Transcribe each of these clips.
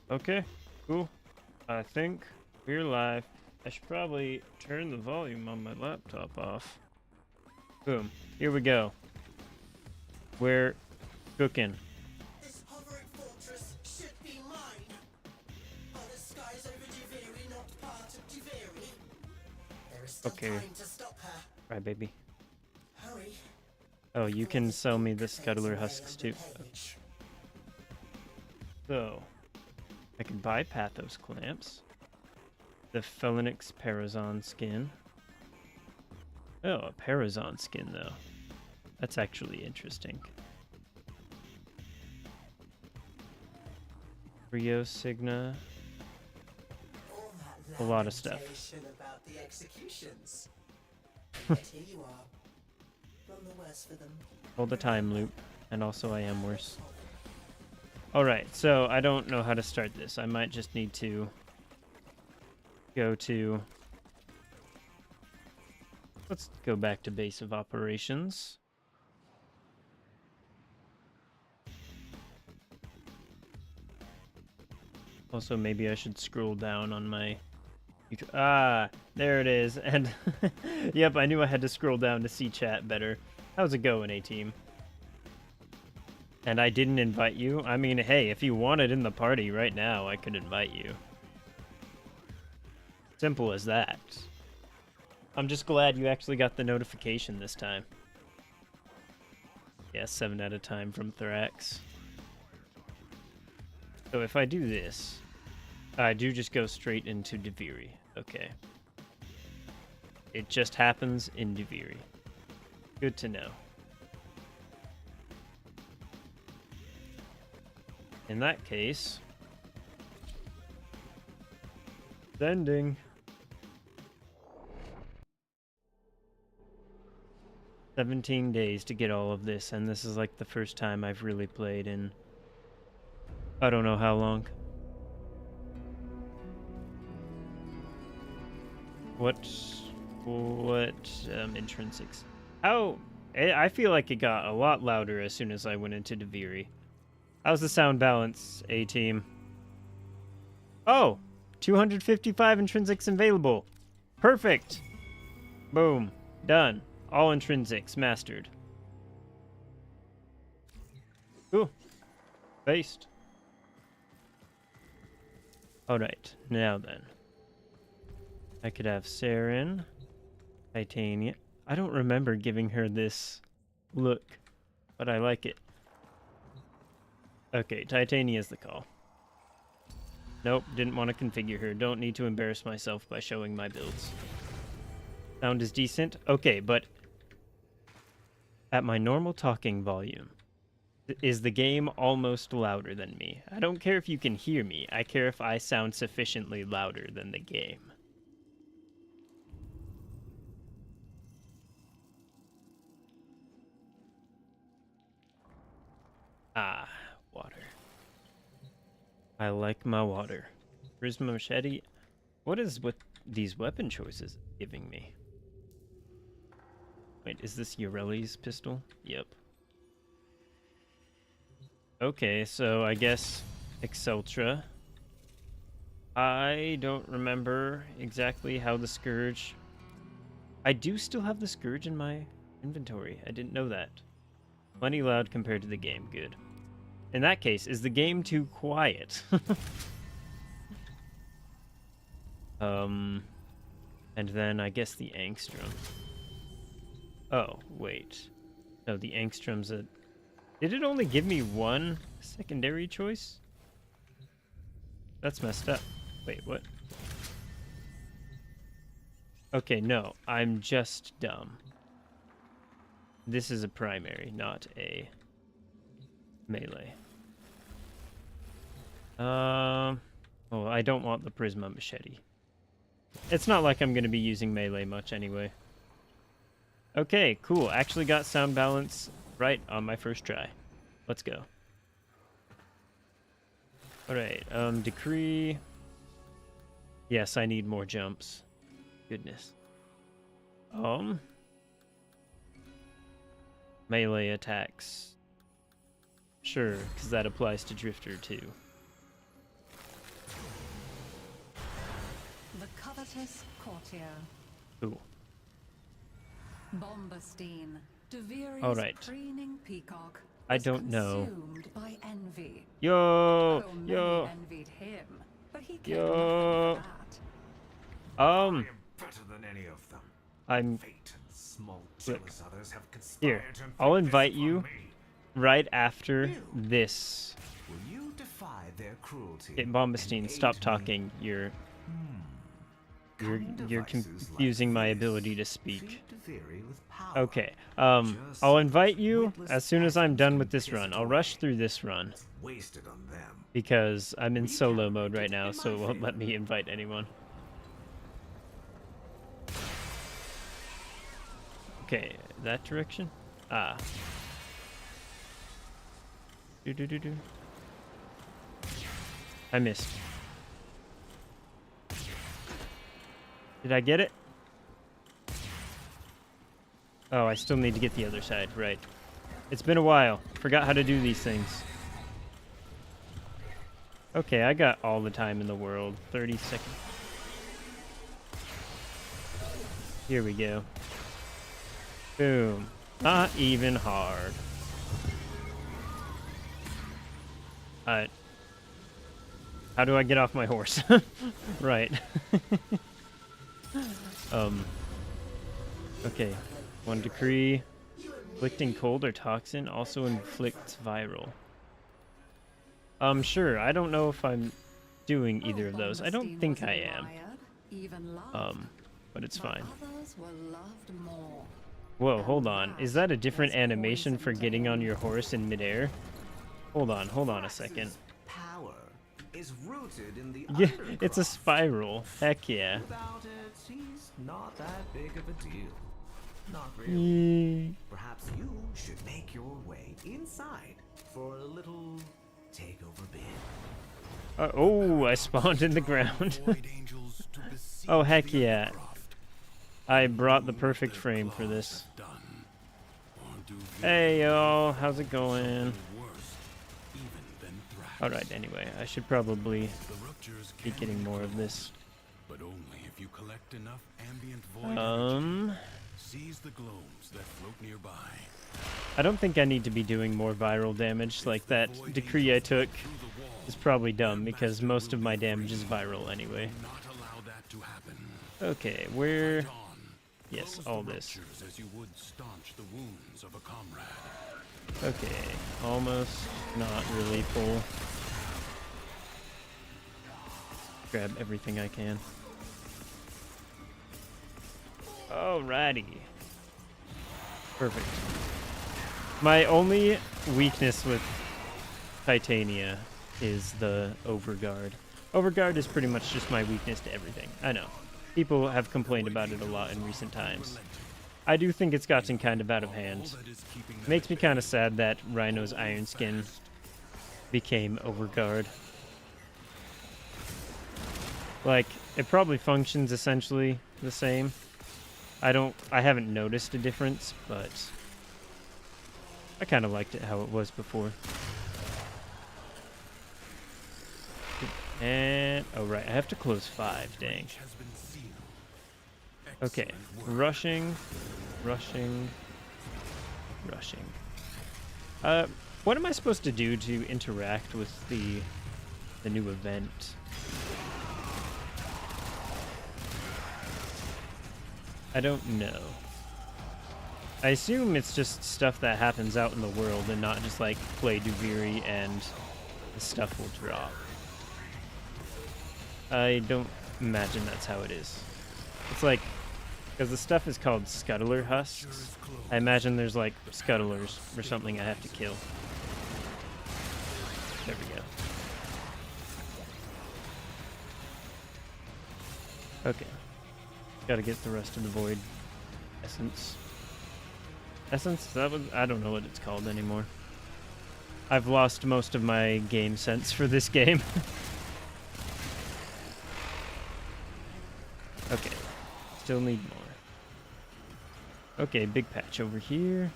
Okay, cool. I think we're live. I should probably turn the volume on my laptop off. Boom. Here we go. We're cooking. This hovering fortress should be mine. Are the skies over Duviri not part of Duviri? There is still Okay. time to stop her. Right, baby. Hurry. Oh, you can sell me the scuttler husks too. So, I can buy Pathos clamps. The Phalanx Parazon skin. Oh, a Parazon skin though. That's actually interesting. Rio Signa. All that A lot of stuff. lamentation about the executions. Yet here you are. None the worse for them. Hold the time loop. And also I am worse. Alright, so I don't know how to start this. I might just need to go to... Let's go back to base of operations. Also, maybe I should scroll down on my... Ah, there it is. And yep, I knew I had to scroll down to see chat better. How's it going, A-Team? And I didn't invite you? I mean, hey, if you wanted in the party right now, I could invite you. Simple as that. I'm just glad you actually got the notification this time. Yeah, 7 out of time from Thrax. So if I do this, I do just go straight into Duviri. Okay. It just happens in Duviri. Good to know. In that case, sending. 17 days to get all of this, and this is like the first time I've really played in I don't know how long. What intrinsics? How I feel like it got a lot louder as soon as I went into Duviri. How's the sound balance, A-Team? Oh, 255 intrinsics available. Perfect. Boom. Done. All intrinsics mastered. Cool. Based. Alright, now then. I could have Saren. Titania. I don't remember giving her this look, but I like it. Okay, Titania is the call. Nope, didn't want to configure her. Don't need to embarrass myself by showing my builds. Sound is decent. Okay, but at my normal talking volume, is the game almost louder than me? I don't care if you can hear me. I care if I sound sufficiently louder than the game. Ah, water. I like my water. Prisma machete. What is with these weapon choices giving me? Wait, is this Ureli's pistol? Yep. Okay, so I guess Exceltra. I don't remember exactly how the Scourge... I do still have the Scourge in my inventory. I didn't know that. Plenty loud compared to the game. Good. In that case, is the game too quiet? And then I guess the Angstrom. Oh, wait. No, the Angstrom's a... Did it only give me one secondary choice? That's messed up. Wait, what? Okay, no. I'm just dumb. This is a primary, not a melee. Oh, I don't want the Prisma machete. It's not like I'm going to be using melee much anyway. Okay, cool. Actually got sound balance right on my first try. Let's go. Alright, decree. Yes, I need more jumps. Goodness. Melee attacks. Sure, because that applies to Drifter too. Curtis Courtier. Cool. Bombestein. Deveri's All right. preening peacock. I was don't know. Consumed by envy. Yo, Oh, many yo, envied him, but he cared yo. nothing for that. I Um, am better than any of them. I'm Fate and small Look. jealous others have Here, conspired to inflict I'll this invite upon you me. right after You. this. Will you defy their cruelty? Okay, Bombestein, and stop aid me? talking. You're Cunning confusing devices my like ability to this speak. feed Devere with power. Okay. Just I'll so invite you witless as soon as I'm asses done can with this piss run. it I'll rush away. through this run It's wasted on them. because I'm in solo Recalibrate mode right it now, in so it my won't let favor. me invite anyone. Okay, that direction? Ah. Do. I missed. Did I get it? Oh, I still need to get the other side, right. It's been a while. Forgot how to do these things. Okay, I got all the time in the world. 30 seconds. Here we go. Boom. Not even hard. Alright. How do I get off my horse? Right. Okay. One decree. Inflicting cold or toxin also inflicts viral. Sure. I don't know if I'm doing either of those. I don't Bombestein think was I am. admired, even loved, But it's but fine. others were loved more. Whoa, And hold on. Is that a different was animation poison for to getting on him. your horse in midair? Hold on a second. Thrax's power is rooted in the Yeah, it's a undercroft. spiral. Heck yeah. Without it, he's not that big of a deal. Not really. Perhaps you should make your way inside for a little takeover bid. Oh, I spawned in the ground. Oh, heck yeah. I brought the perfect frame for this. Hey, y'all. How's it going? Alright, anyway. I should probably be getting more of this. But only if you collect enough ambient void seize the globes that float nearby. I don't think I need to be doing more viral damage. Like, that decree I took is probably dumb because most of my damage is viral anyway. Not allow that to happen. Okay, where... Fight on. Yes, Close all the this. ruptures as you would staunch the wounds of a comrade. Okay, almost not really full. Grab everything I can. Alrighty. Perfect. My only weakness with Titania is the Overguard. Overguard is pretty much just my weakness to everything. I know. People have complained about it a lot in recent times. I do think it's gotten kind of out of hand. Makes me kind of sad that Rhino's Iron Skin became Overguard. Like, it probably functions essentially the same. I haven't noticed a difference, but I kind of liked it how it was before. And, oh right, I have to close 5, dang. Okay, rushing. What am I supposed to do to interact with the new event? I don't know. I assume it's just stuff that happens out in the world and not just like play Duviri and the stuff will drop. I don't imagine that's how it is. It's like, because the stuff is called scuttler husks, I imagine there's like scuttlers or something I have to kill. There we go. Okay. Gotta get the rest of the void essence. Essence? That was, I don't know what it's called anymore. I've lost most of my game sense for this game. Okay. Still need more. Okay, big patch over here.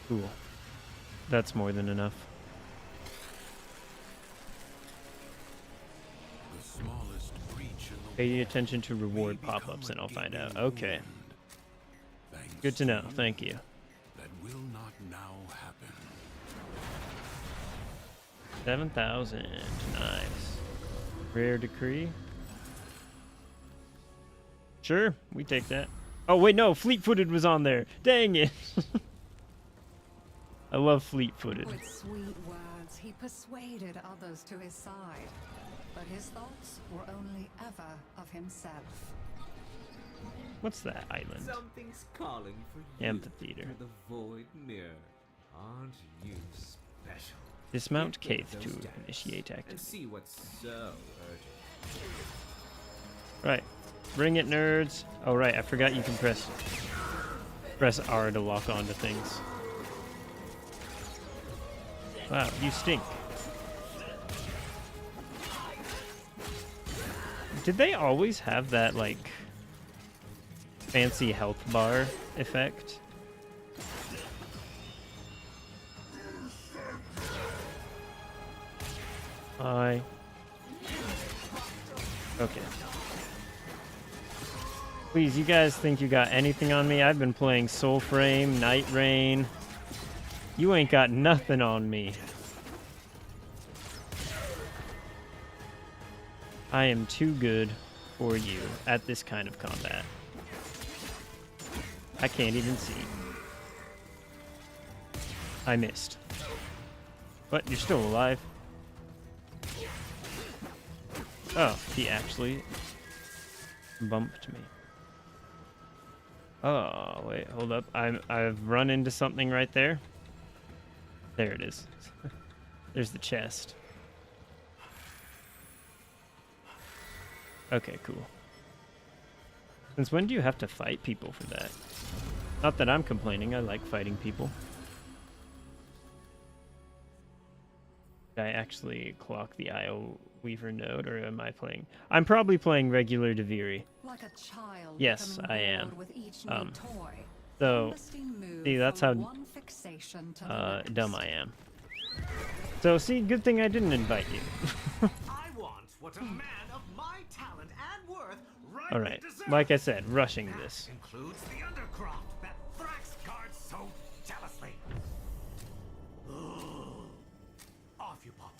Cool. That's more than enough. Pay attention to reward pop-ups and I'll find out. Okay. Thanks, Good to know. son. Thank you. That will not now happen. 7,000. Nice. Rare decree. Sure, we take that. Oh, wait, no. Fleet-footed was on there. Dang it. I love fleet-footed. With sweet words, he persuaded others to his side, but his thoughts were only ever of himself. What's that island? Something's calling for you. Amphitheater. through the void mirror. Aren't you special? Dismount Get Cave to those dice initiate and activity. see what's so urgent. Right. Bring it, nerds. Oh, right. I forgot you can press R to lock onto things. Wow, you stink. Did they always have that, like, fancy health bar effect? Okay. Please, you guys think you got anything on me? I've been playing Soulframe, Night Rain. You ain't got nothing on me. I am too good for you at this kind of combat. I can't even see. I missed. But you're still alive. Oh, he actually bumped me. Oh, wait, hold up. I've run into something right there. There it is. There's the chest. Okay, cool. Since when do you have to fight people for that? Not that I'm complaining, I like fighting people. Did I actually clock the Isleweaver node, or am I playing? I'm probably playing regular Deviri. Like a child Yes, becoming I am. bored with each new toy. So, Ernestine moved see, that's from how one fixation to the next. dumb I am. So, see, good thing I didn't invite you. I want what a man of my talent and worth rightly Alright, deserves. like I said, rushing That this. includes the undercroft that Thrax guards so jealously. Off you pop.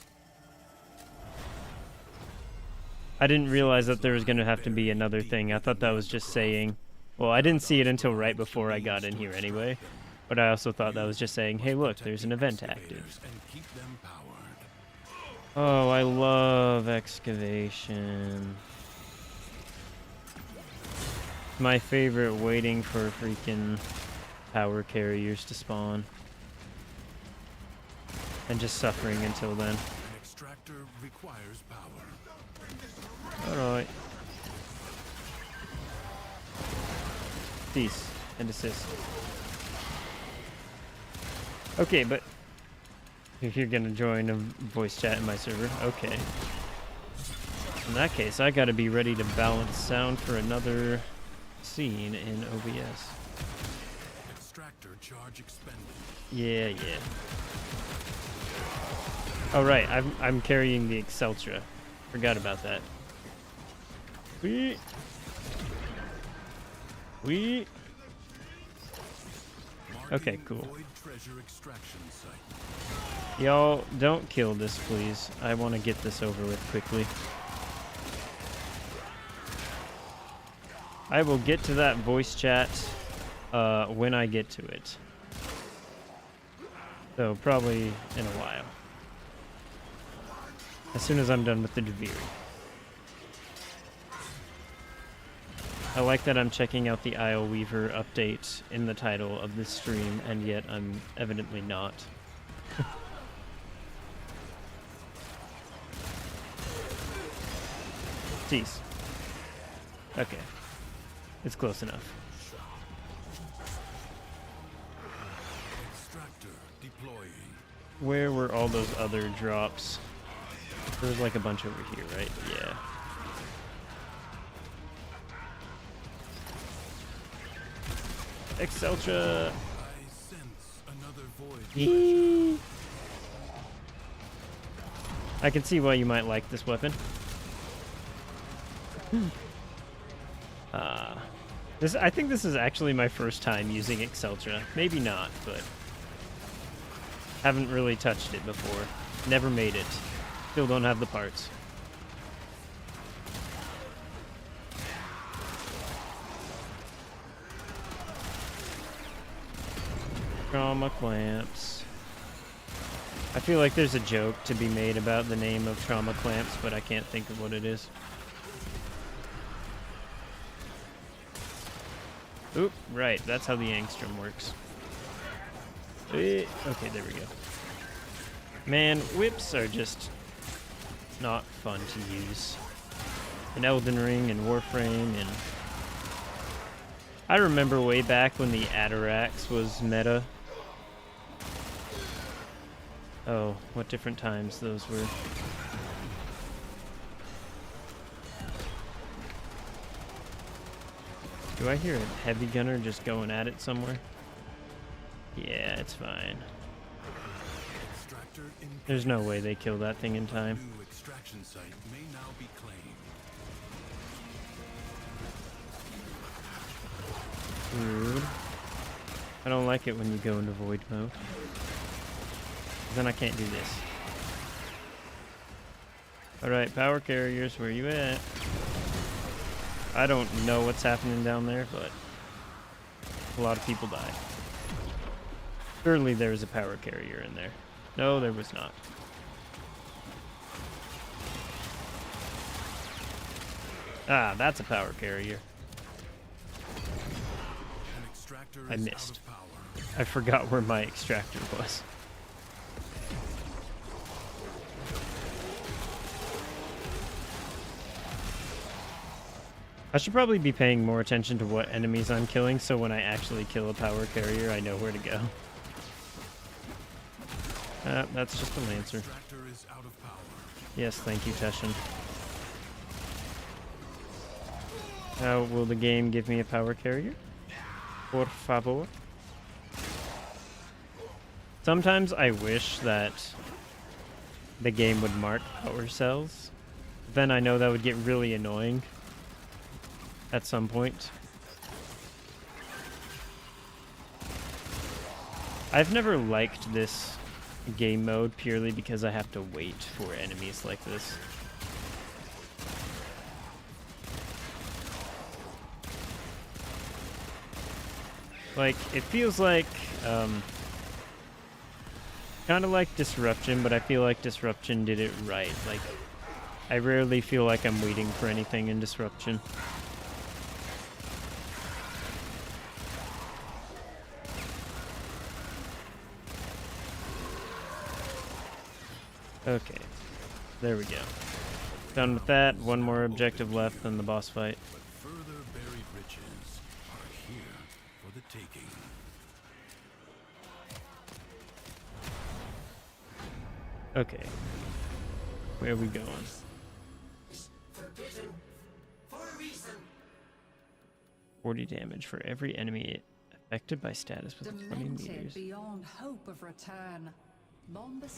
I didn't realize that there was going to have to be another thing. I thought that was just saying... Well, I didn't see it until right before I got in here anyway. But I also thought that was just saying, hey look, there's an event active. And keep them powered. Oh, I love excavation. My favorite, waiting for freaking power carriers to spawn. And just suffering until then. An extractor requires power. Alright. Cease and desist. Okay, but if you're gonna join a voice chat in my server, okay. In that case, I gotta be ready to balance sound for another scene in OBS. Extractor charge expended. Yeah, yeah. Oh right, I'm carrying the Exceltra. Forgot about that. Wee. Okay, cool. Void treasure extraction site. Y'all, don't kill this, please. I want to get this over with quickly. I will get to that voice chat when I get to it. So, probably in a while. As soon as I'm done with the Deviri. I like that I'm checking out the Isleweaver update in the title of this stream, and yet I'm evidently not. Jeez. Okay. It's close enough. Extractor deploying. Where were all those other drops? There was like a bunch over here, right? Yeah. Exceltra! I sense another void. Eee. I can see why you might like this weapon. I think this is actually my first time using Exceltra. Maybe not, but haven't really touched it before. Never made it. Still don't have the parts. Trauma clamps. I feel like there's a joke to be made about the name of trauma clamps, but I can't think of what it is. Oop, right, that's how the angstrom works. Okay, there we go. Man, whips are just not fun to use. In Elden Ring and Warframe, and I remember way back when the Atarax was meta. Oh, what different times those were. Do I hear a heavy gunner just going at it somewhere? Yeah, it's fine. There's no way they kill that thing in time. New extraction site may now be claimed. Rude. I don't like it when you go into void mode. Then I can't do this. Alright, power carriers, where you at? I don't know what's happening down there, but a lot of people died. Surely there was a power carrier in there. No, there was not. Ah, that's a power carrier. An extractor I is missed. out of power. I forgot where my extractor was. I should probably be paying more attention to what enemies I'm killing, so when I actually kill a power carrier, I know where to go. That's just a Lancer. Extractor is out of power. Yes, thank you, Teshin. How will the game give me a power carrier? Por favor. Sometimes I wish that the game would mark power cells. Then I know that would get really annoying at some point. I've never liked this game mode purely because I have to wait for enemies like this. Like, it feels like, kind of like Disruption, but I feel like Disruption did it right. Like, I rarely feel like I'm waiting for anything in Disruption. Okay, there we go. Done with that. One more objective left than the boss fight. But further buried riches are here for the taking. Okay. Where are we going? Forbidden for a reason. 40 damage for every enemy affected by status within 20 Demented meters. beyond hope of return.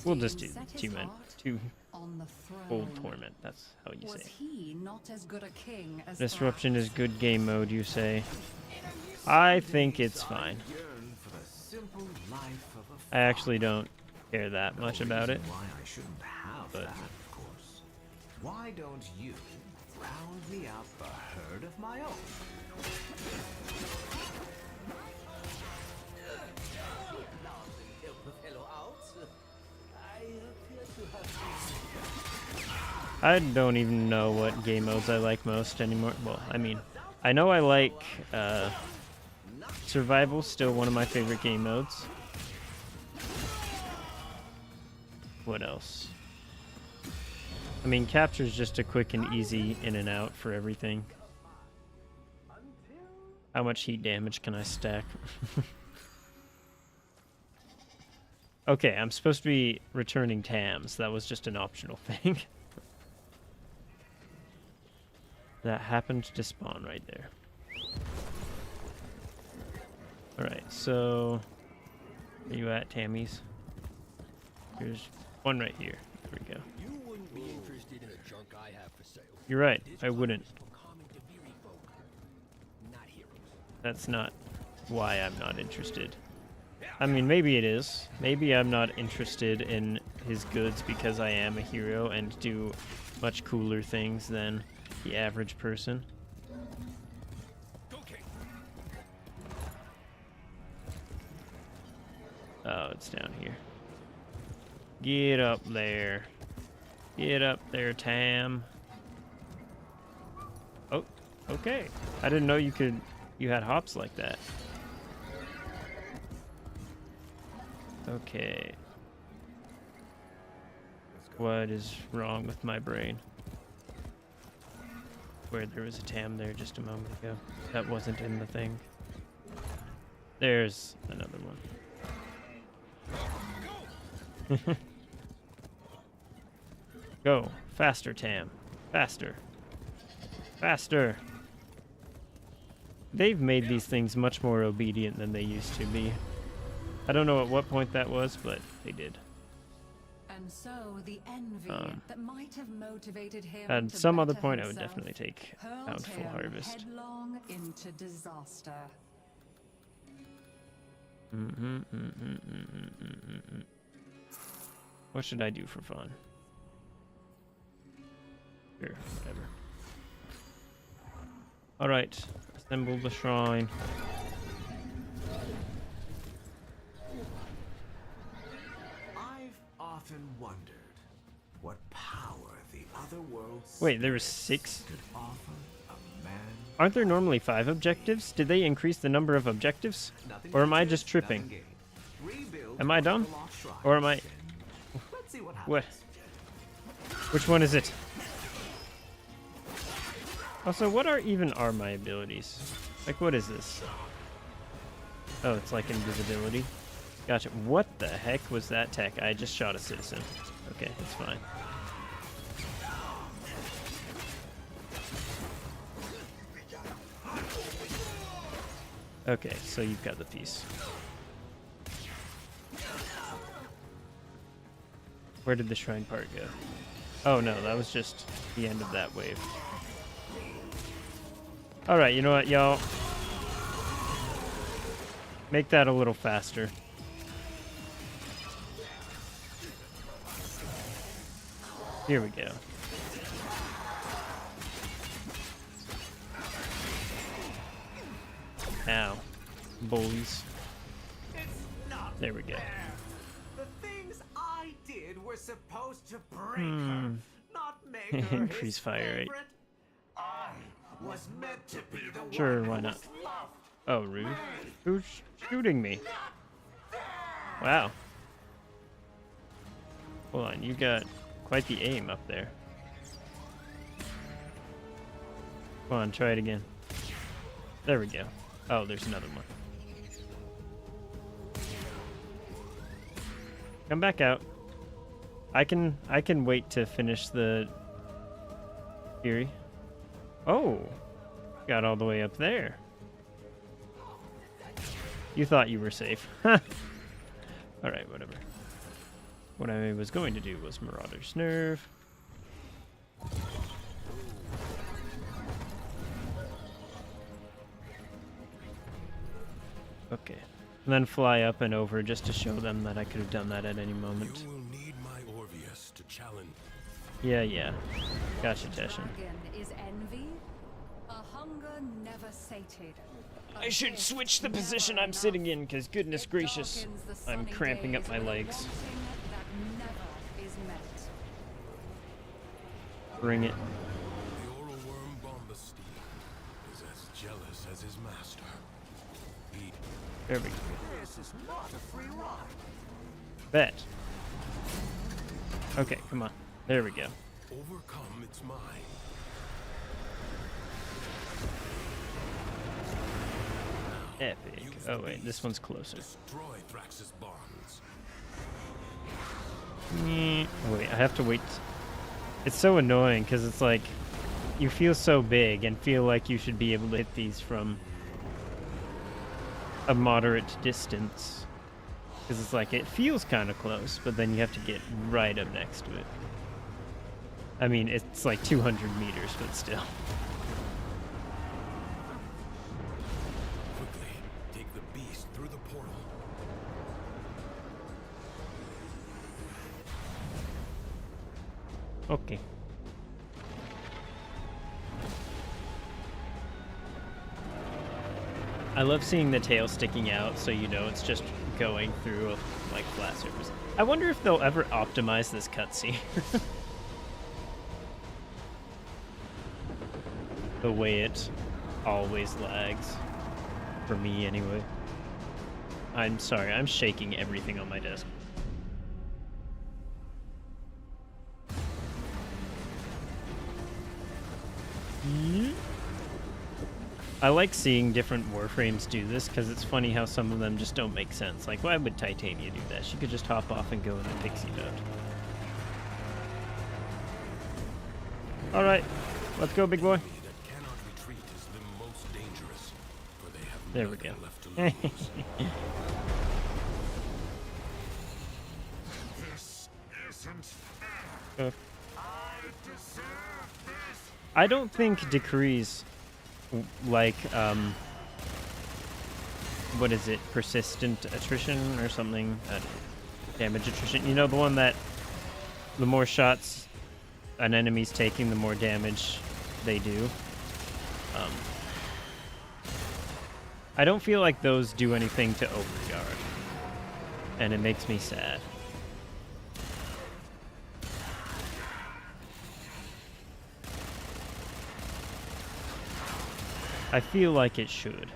We'll just do set his two heart two on the full throne. torment. That's how you Was say. he not as good a king as Disruption that? is good game mode, you say. I think it's fine. Yearn for the simple life of a I actually don't care that No much about it. reason why I shouldn't have but- that, of course. Why don't you round me up a herd of my own? I don't even know what game modes I like most anymore. Well, I mean, I know I like Survival, still one of my favorite game modes. What else? I mean, Capture's just a quick and easy in and out for everything. How much heat damage can I stack? Okay, I'm supposed to be returning TAMs. That was just an optional thing. That happened to spawn right there. Alright, so... Where you at, Tammy's? There's one right here. There we go. You wouldn't be interested in the junk I have for sale. You're right, I wouldn't. Common Deviri folk, not heroes. That's not why I'm not interested. I mean, maybe it is. Maybe I'm not interested in his goods because I am a hero and do much cooler things than the average person. Okay. Oh, it's down here. Get up there. Get up there, Tam. Oh, okay. I didn't know you had hops like that. Okay. What is wrong with my brain? Where there was a Tam there just a moment ago. That wasn't in the thing. There's another one. Go. Faster, Tam. Faster. Faster. They've made these things much more obedient than they used to be. I don't know at what point that was, but they did. And so the envy that might have motivated him At to some other better point, I would himself definitely take hurled Bountiful him Harvest. headlong into disaster. What should I do for fun? Sure, whatever. Alright, assemble the shrine. I've often wondered what power the other worlds Wait, there was 6? could offer a man. Aren't there normally 5 objectives? Did they increase the number of objectives? Nothing Or am I ventured, just tripping? nothing gained. Rebuild Am I dumb? the lost shrines, Or am I... and let's see what happens. What? Which one is it? Also, what are my abilities? Like, what is this? Oh, it's like invisibility. Gotcha. What the heck was that tech? I just shot a citizen. Okay, it's fine. Okay, so you've got the piece. Where did the shrine part go? Oh no, that was just the end of that wave. Alright, you know what, y'all? Make that a little faster. Here we go. Ow. Bullies. There we go. The things I did were supposed to break her, not make her Increase his fire rate. favorite. I was meant to be the Sure, one why who not? was loved. Oh, rude. Who's shooting me? Wow. Hold on, you got quite the aim up there. Come on, try it again. There we go. Oh, there's another one. Come back out. I can wait to finish the Fury. Oh, got all the way up there. You thought you were safe. All right, whatever. What I was going to do was Marauder's Nerve. Okay. And then fly up and over just to show them that I could have done that at any moment. You will need my Orvius to challenge. Yeah. Gotcha, Teshin. Dragon is envy, a hunger never sated. I should switch the position I'm sitting in, because goodness gracious, I'm cramping up my legs. Bring it. The oral worm Bombastine is as jealous as his master. He There we go. This is not a free ride. Bet. Okay, come on. There we go. overcome its mind. Epic. Oh wait, this one's closer. Destroy Thrax's bonds. Wait, I have to wait. It's so annoying because it's like you feel so big and feel like you should be able to hit these from a moderate distance. Because it's like it feels kind of close, but then you have to get right up next to it. I mean, it's like 200 meters, but still. Okay. I love seeing the tail sticking out, so you know it's just going through a like flat surface. I wonder if they'll ever optimize this cutscene. The way it always lags. For me, anyway. I'm sorry, I'm shaking everything on my desk. I like seeing different Warframes do this because it's funny how some of them just don't make sense. Like, why would Titania do that? She could just hop off and go in a pixie dust. Alright, let's go, big boy. There we go. I don't think decrees like what is it, persistent attrition or something, damage attrition, you know, the one that the more shots an enemy's taking, the more damage they do. I don't feel like those do anything to Overguard, and it makes me sad. I feel like it should.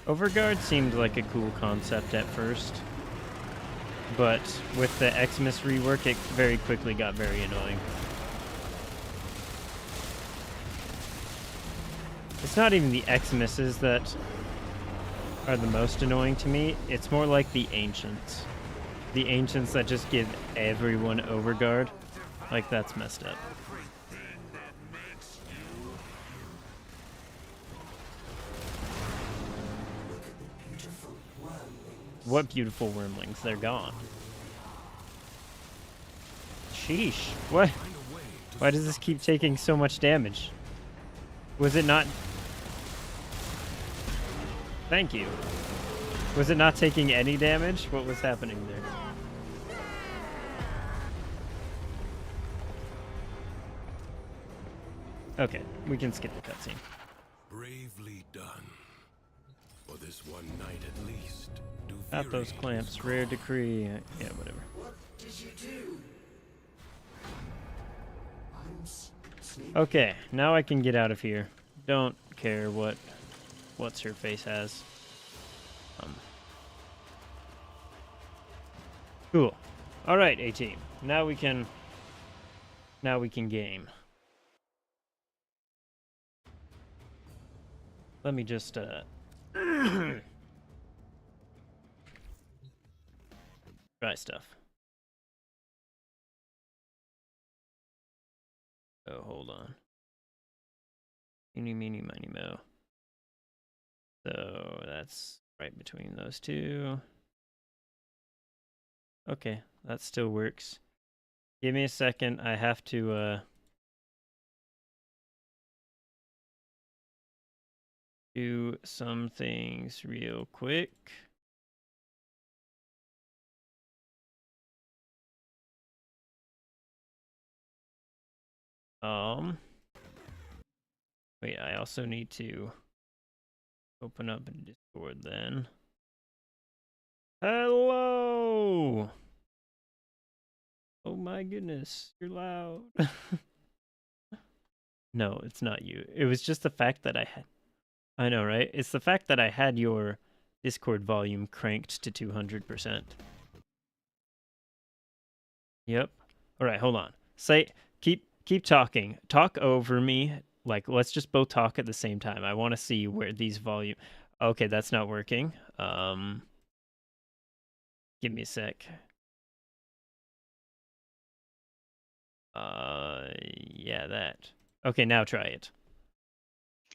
Overguard seemed like a cool concept at first, but with the Xmas rework, it very quickly got very annoying. It's not even the Xmas's that are the most annoying to me, it's more like the Ancients. The Ancients that just give everyone Overguard. Like, that's messed up. What beautiful wormlings, they're gone. Sheesh, what? Why does this keep taking so much damage? Was it not... Thank you. Was it not taking any damage? What was happening there? Okay, we can skip the cutscene. Bravely done. For this one night at least. Got those clamps. Rare decree. Yeah, whatever. What did you do? Okay, now I can get out of here. Don't care what's her face has. Cool. All right, A-Team. Now we can game. Let me just try stuff. Oh, hold on. Eeny, meeny, miny, mo. So that's right between those two. Okay, that still works. Give me a second. I have to do some things real quick. Wait, I also need to open up Discord then. Hello! Oh my goodness, you're loud. No, it's not you. It was just the fact that I know, right? It's the fact that I had your Discord volume cranked to 200%. Yep. All right, hold on. Keep talking. Talk over me. Like, let's just both talk at the same time. I want to see where these volume... Okay, that's not working. Give me a sec. Yeah, that. Okay, now try it.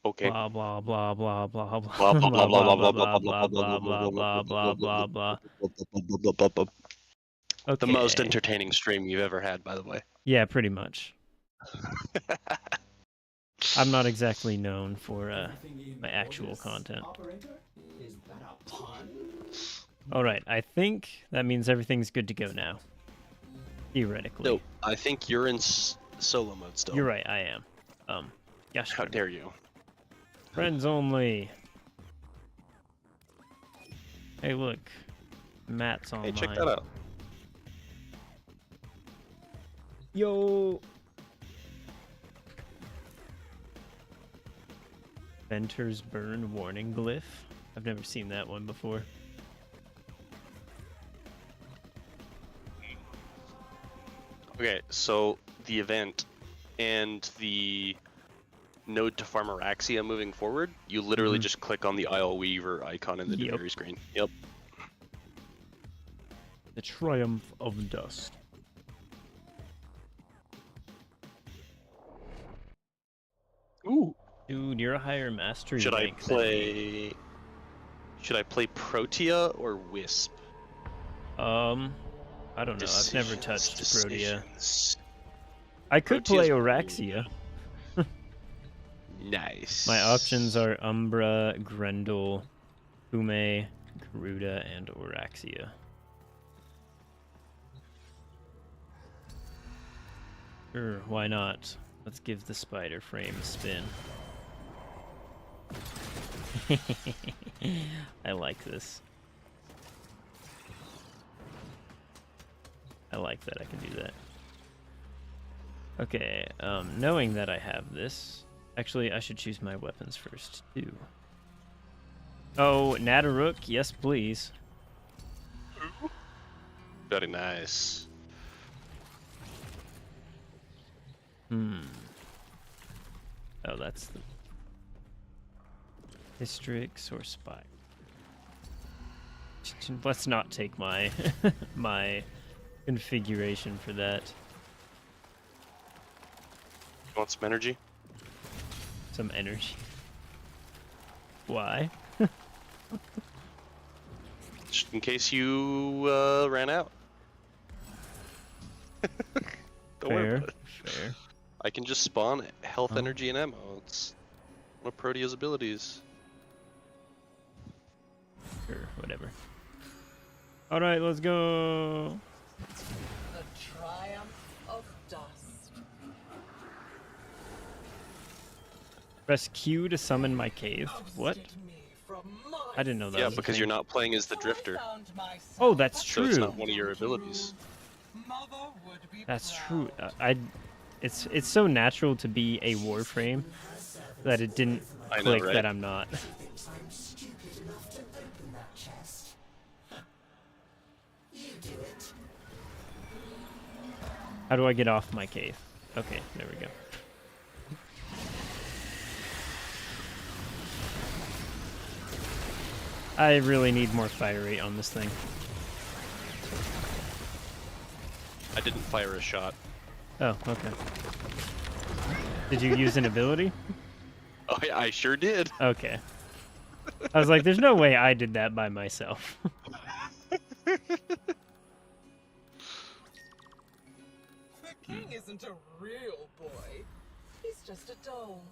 Okay. Blah blah blah blah blah blah Blah blah blah blah blah blah blah blah blah blah blah blah. Okay. The most entertaining stream you've ever had, by the way. Yeah, pretty much. I'm not exactly known for my actual content. All right, I think that means everything's good to go now. Theoretically. No, I think you're in solo mode still. You're right, I am. Gosh, How dare you? friends only. Hey, look. Matt's online. Hey, check that out. Yo! Venter's Burn warning glyph. I've never seen that one before. Okay, so the event and the node to farm Araxia moving forward, you literally just click on the Isleweaver icon in the Yep. delivery screen. Yep. The Triumph of Dust. Ooh. Dude, you're a higher mastery Should I rank than me. play? Should I play Protea or Wisp? I don't know. I've never touched Protea. Decisions. I could play Protea's Araxia. Nice. My options are Umbra, Grendel, Ume, Garuda, and Oraxia. Sure, why not? Let's give the spider frame a spin. I like this. I like that I can do that. Okay, knowing that I have this... Actually, I should choose my weapons first, too. Oh, Nadaruk, yes please. Very nice. Oh, that's the... Hystrix or Spire. Let's not take my my configuration for that. You want some energy? Some energy. Why? Just in case you ran out. Don't worry Fair, about it. fair. I can just spawn health, Oh. energy, and ammo. It's one of Protea's abilities. Sure, whatever. Alright, let's go! The triumph of dust. Press Q to summon my cave. What? Ousted me from my I didn't know that Yeah, was a because thing. you're not playing as the So I Drifter. found myself Oh, that's So true. it's not one of your abilities. Mother would be That's proud. true. It's so natural to be a Warframe that it didn't I know, click right? that I'm not. I'm stupid enough to open that chest. You do it. How do I get off my cave? Okay, there we go. I really need more fire rate on this thing. I didn't fire a shot. Oh, okay. Did you use an ability? Oh, yeah, I sure did. Okay. I was like, there's no way I did that by myself. The king isn't a real boy. He's just a doll.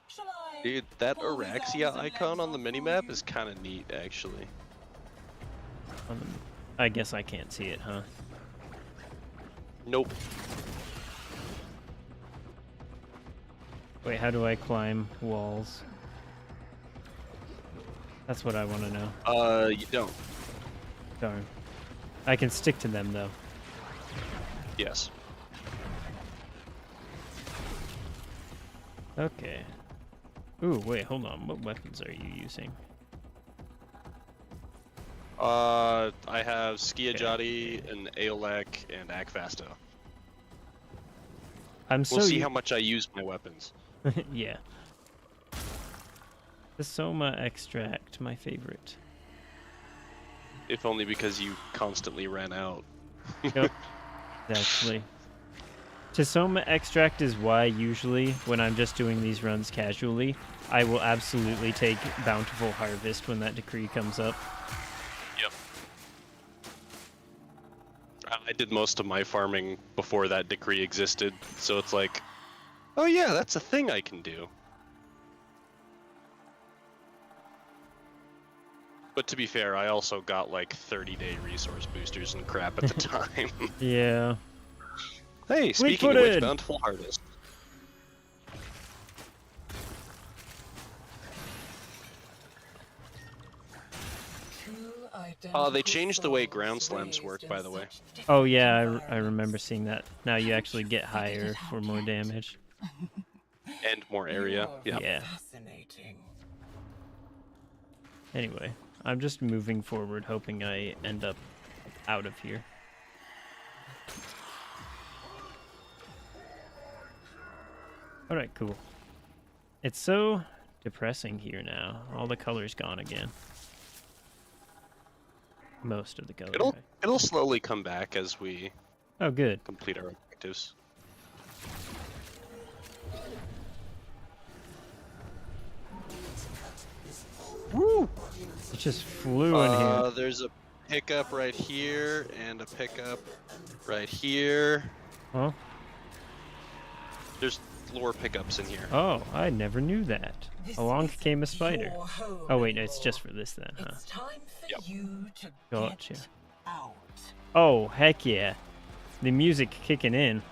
Shall I? Dude, that pull his Araxia arms and icon legs on the off for minimap you? is kind of neat, actually. I guess I can't see it, huh? Nope. Wait, how do I climb walls? That's what I want to know. You don't. Darn. I can stick to them, though. Yes. Okay. Ooh, wait, hold on. What weapons are you using? I have Skiajati and Aeolek and Akvasta. I'm so We'll see how much I use my weapons. yeah. The Soma extract, my favorite. If only because you constantly ran out. Yep. Exactly. Tisoma extract is why usually when I'm just doing these runs casually, I will absolutely take Bountiful Harvest when that decree comes up. Yep. I did most of my farming before that decree existed, so it's like, oh yeah, that's a thing I can do. But to be fair, I also got like 30-day resource boosters and crap at the time. Yeah. Hey, speaking of which, Fleet-footed. Bountiful Harvest. They changed the way ground slams work, by the way. Oh yeah, I remember seeing that. Now you actually get higher for more damage. And more area. Yeah. Yeah. Anyway, I'm just moving forward, hoping I end up out of here. Alright, cool. It's so depressing here now. All the color's gone again. Most of the color. right? It'll slowly come back as we Oh, good. complete our objectives. Woo! It just flew in here. There's a pickup right here and a pickup right here. Huh? There's lore pickups in here. Oh, I never knew that. Along came a spider. Oh wait, no, it's just for this then, huh? It's time for Yep. you to Gotcha. get out. Oh, heck yeah. The music kicking in.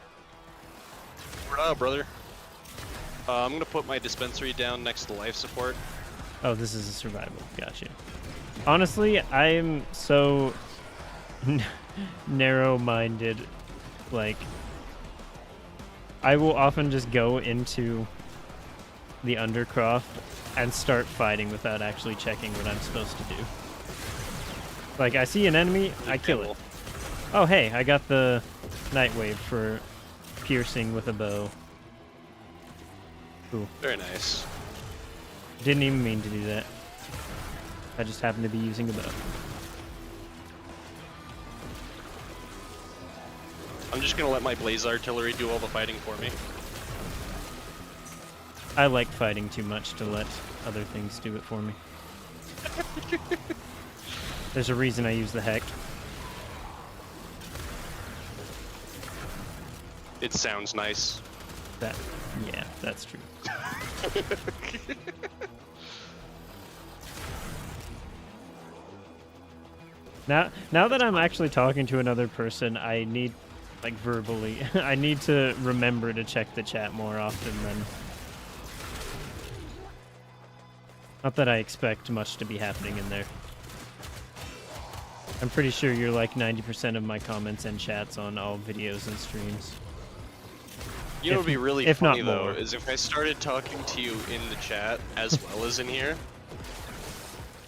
What up, brother? I'm gonna put my dispensary down next to life support. Oh, this is a survival. Gotcha. Honestly, I am so narrow-minded. Like, I will often just go into the Undercroft and start fighting without actually checking what I'm supposed to do. Like, I see an enemy, I kill it. Oh, hey, I got the Nightwave for piercing with a bow. Cool. Very nice. Didn't even mean to do that. I just happened to be using a bow. I'm just gonna let my blaze artillery do all the fighting for me. I like fighting too much to let other things do it for me. There's a reason I use the heck. It sounds nice. Yeah, that's true. Now that I'm actually talking to another person, I need, like, verbally, I need to remember to check the chat more often than... Not that I expect much to be happening in there. I'm pretty sure you're like 90% of my comments and chats on all videos and streams. You know what would be really if not funny, though, more. is if I started talking to you in the chat as well as in here.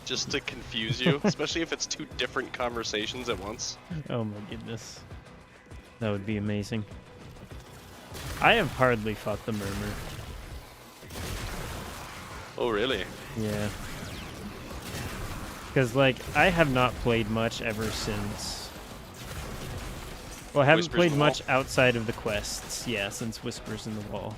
Just to confuse you, especially if it's two different conversations at once. Oh my goodness. That would be amazing. I have hardly fought the Murmur. Oh, really? Yeah. Because, like, I have not played much ever since... Well, I haven't Whispers played in the Wall? much outside of the quests, yeah, since Whispers in the Wall.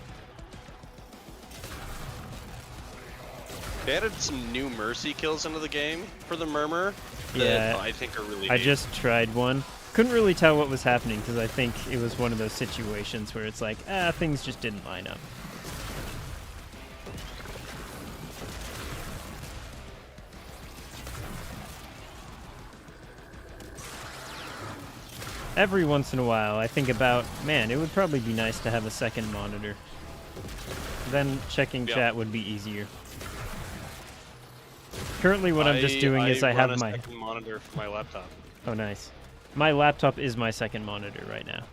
They added some new mercy kills into the game for the Murmur that Yeah. I think are really I neat. just tried one. Couldn't really tell what was happening, because I think it was one of those situations where it's like, things just didn't line up. Every once in a while, I think about, man, it would probably be nice to have a second monitor. Then checking Yeah. chat would be easier. Currently, what I'm just doing is I have run a my... second monitor for my laptop. Oh, nice. My laptop is my second monitor right now.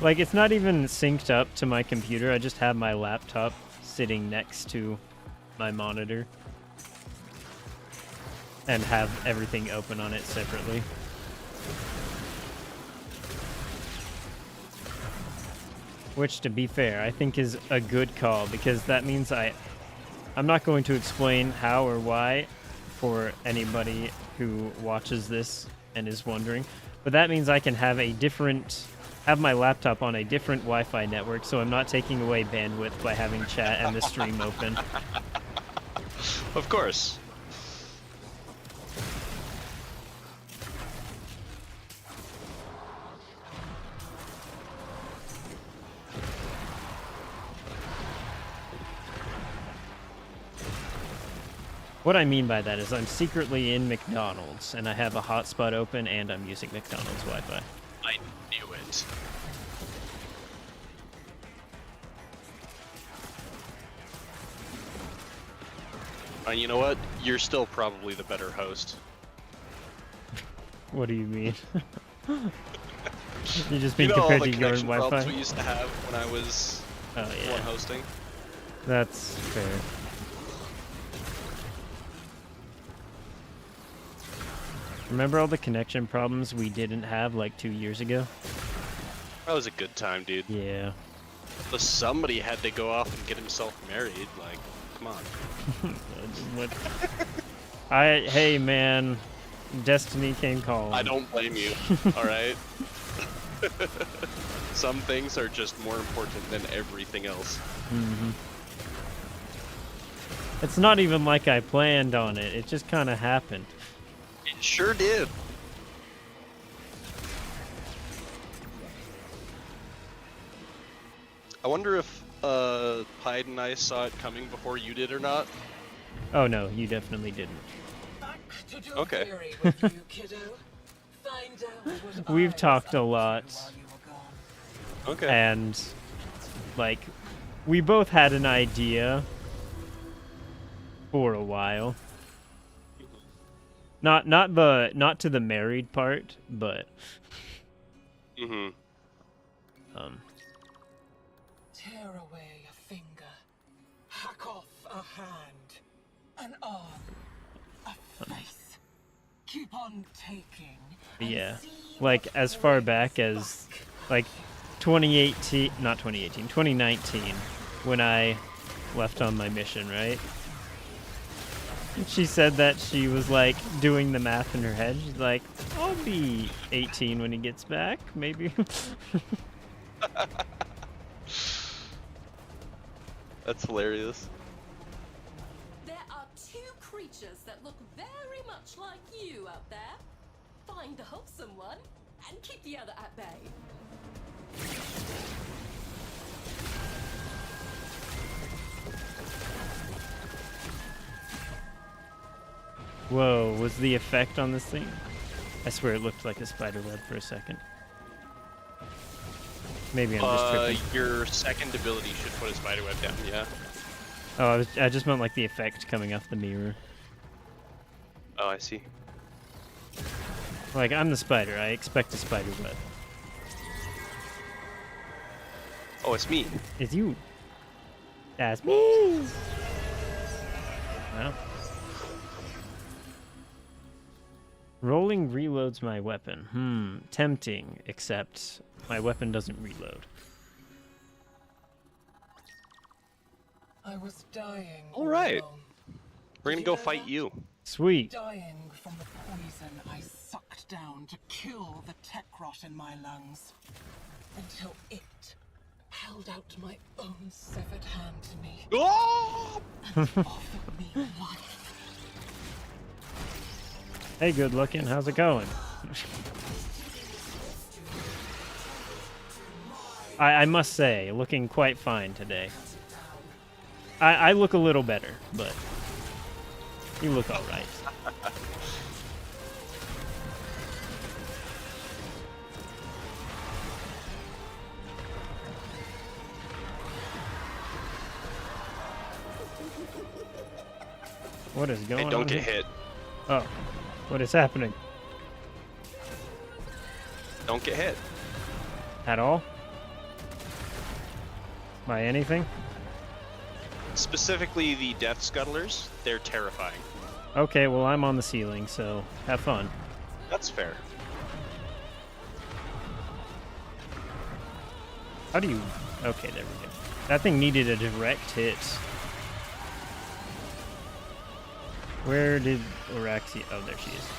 Like it's not even synced up to my computer. I just have my laptop sitting next to my monitor and have everything open on it separately. Which, to be fair, I think is a good call, because that means I'm not going to explain how or why for anybody who watches this and is wondering, but that means I can have have my laptop on a different Wi-Fi network, so I'm not taking away bandwidth by having chat and the stream open. Of course. What I mean by that is I'm secretly in McDonald's, and I have a hotspot open, and I'm using McDonald's Wi-Fi. I knew it. You know what? You're still probably the better host. What do you mean? You're just being You know all compared the to your connection problems we Wi-Fi? used to have when I was Oh, one yeah. hosting. That's fair. Remember all the connection problems we didn't have like 2 years ago? That was a good time, dude. Yeah. But somebody had to go off and get himself married. Like, come on. Hey man, Destiny came calling. I don't blame you. All right. Some things are just more important than everything else. Mm-hmm. It's not even like I planned on it. It just kind of happened. It sure did. I wonder if Hyde and I saw it coming before you did or not. Oh no, you definitely didn't. Back to do Okay. theory with you, kiddo. Find out what We've I talked was a up to lot. while you were gone. Okay. And like we both had an idea for a while. Not to the married part, but Mm-hmm. Tear away a finger, hack off a hand, an arm, a face. Keep on taking. and yeah. see Like what as far brings back as back. like 2018, not 2018, 2019 when I left on my mission, right? She said that she was like doing the math in her head. She's like, I'll be 18 when he gets back, maybe. That's hilarious. There are two creatures that look very much like you out there. Find the wholesome one and keep the other at bay. Whoa, was the effect on this thing? I swear it looked like a spider web for a second. Maybe I'm just tripping. Your second ability should put a spider web down, yeah. Oh, I just meant like the effect coming off the mirror. Oh, I see. Like, I'm the spider. I expect a spider web. Oh, it's me. It's you. That's me. Well. Rolling reloads my weapon. Tempting, except my weapon doesn't reload. I was dying. All right. alone. We're gonna Did go you know fight that? you. Sweet. Dying from the poison I sucked down to kill the tech rot in my lungs. Until it held out my own severed hand to me Oh! and offered me life. Hey, good looking. How's it going? I must say, looking quite fine today. I look a little better, but you look all right. What is going Hey, on? don't get here? hit. Oh, what is happening? Don't get hit. At all? By anything? Specifically the death scuttlers, they're terrifying. Okay, well I'm on the ceiling, so have fun. That's fair. How do you... Okay, there we go. That thing needed a direct hit. Where did Oraxia... Oh, there she is.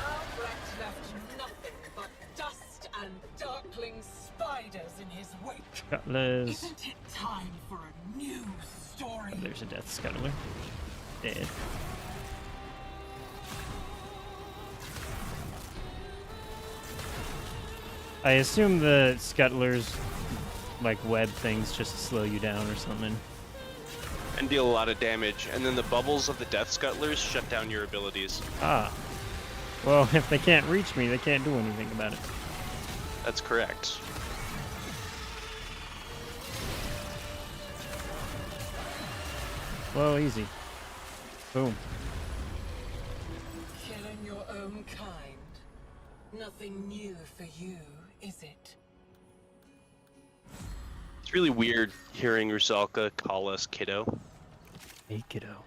Albrecht left nothing but dust and darkling spiders in his wake. Scuttlers. Isn't it time for a new story? Oh, there's a death scuttler. Dead. I assume the scuttlers like web things just to slow you down or something. And deal a lot of damage, and then the bubbles of the Death Scuttlers shut down your abilities. Ah. Well, if they can't reach me, they can't do anything about it. That's correct. Well, easy. Boom. Killing your own kind. Nothing new for you, is it? It's really weird hearing Rusalka call us kiddo. Hey, kiddo.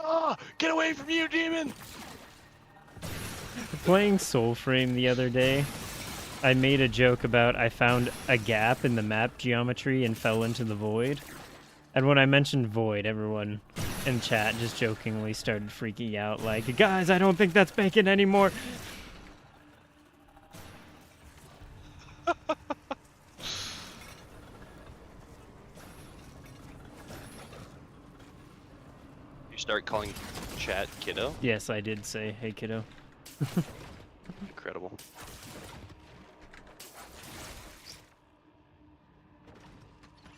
Ah! Get away from you, demon! Playing Soulframe the other day, I made a joke about I found a gap in the map geometry and fell into the void. And when I mentioned void, everyone in chat just jokingly started freaking out like, guys, I don't think that's bacon anymore. You start calling chat kiddo? Yes, I did say, hey, kiddo. Incredible.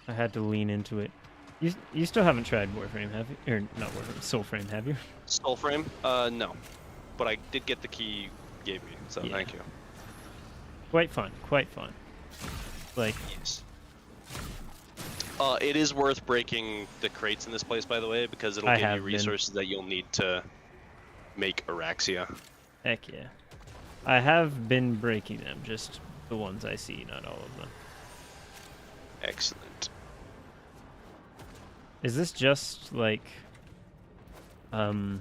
I had to lean into it. You still haven't tried Warframe, have you? Or not Warframe, Soulframe, have you? Soulframe? No. But I did get the key you gave me, so Yeah. thank you. Quite fun, quite fun. Like, Yes. It is worth breaking the crates in this place, by the way, because it'll I give you have been. resources that you'll need to make Araxia. heck yeah. I have been breaking them, just the ones I see, not all of them. Excellent. Is this just like the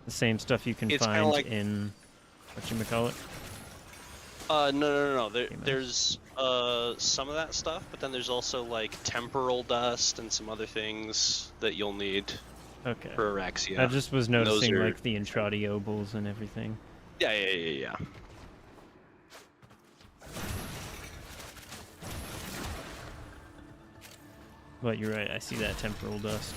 same stuff you can It's kinda find like- in whatchamacallit? No. Okay, There's some of that stuff, but then there's also like temporal dust and some other things that you'll need Okay. for Araxia. I just was Those noticing are- like the intradiobles and everything. Yeah. But you're right, I see that temporal dust.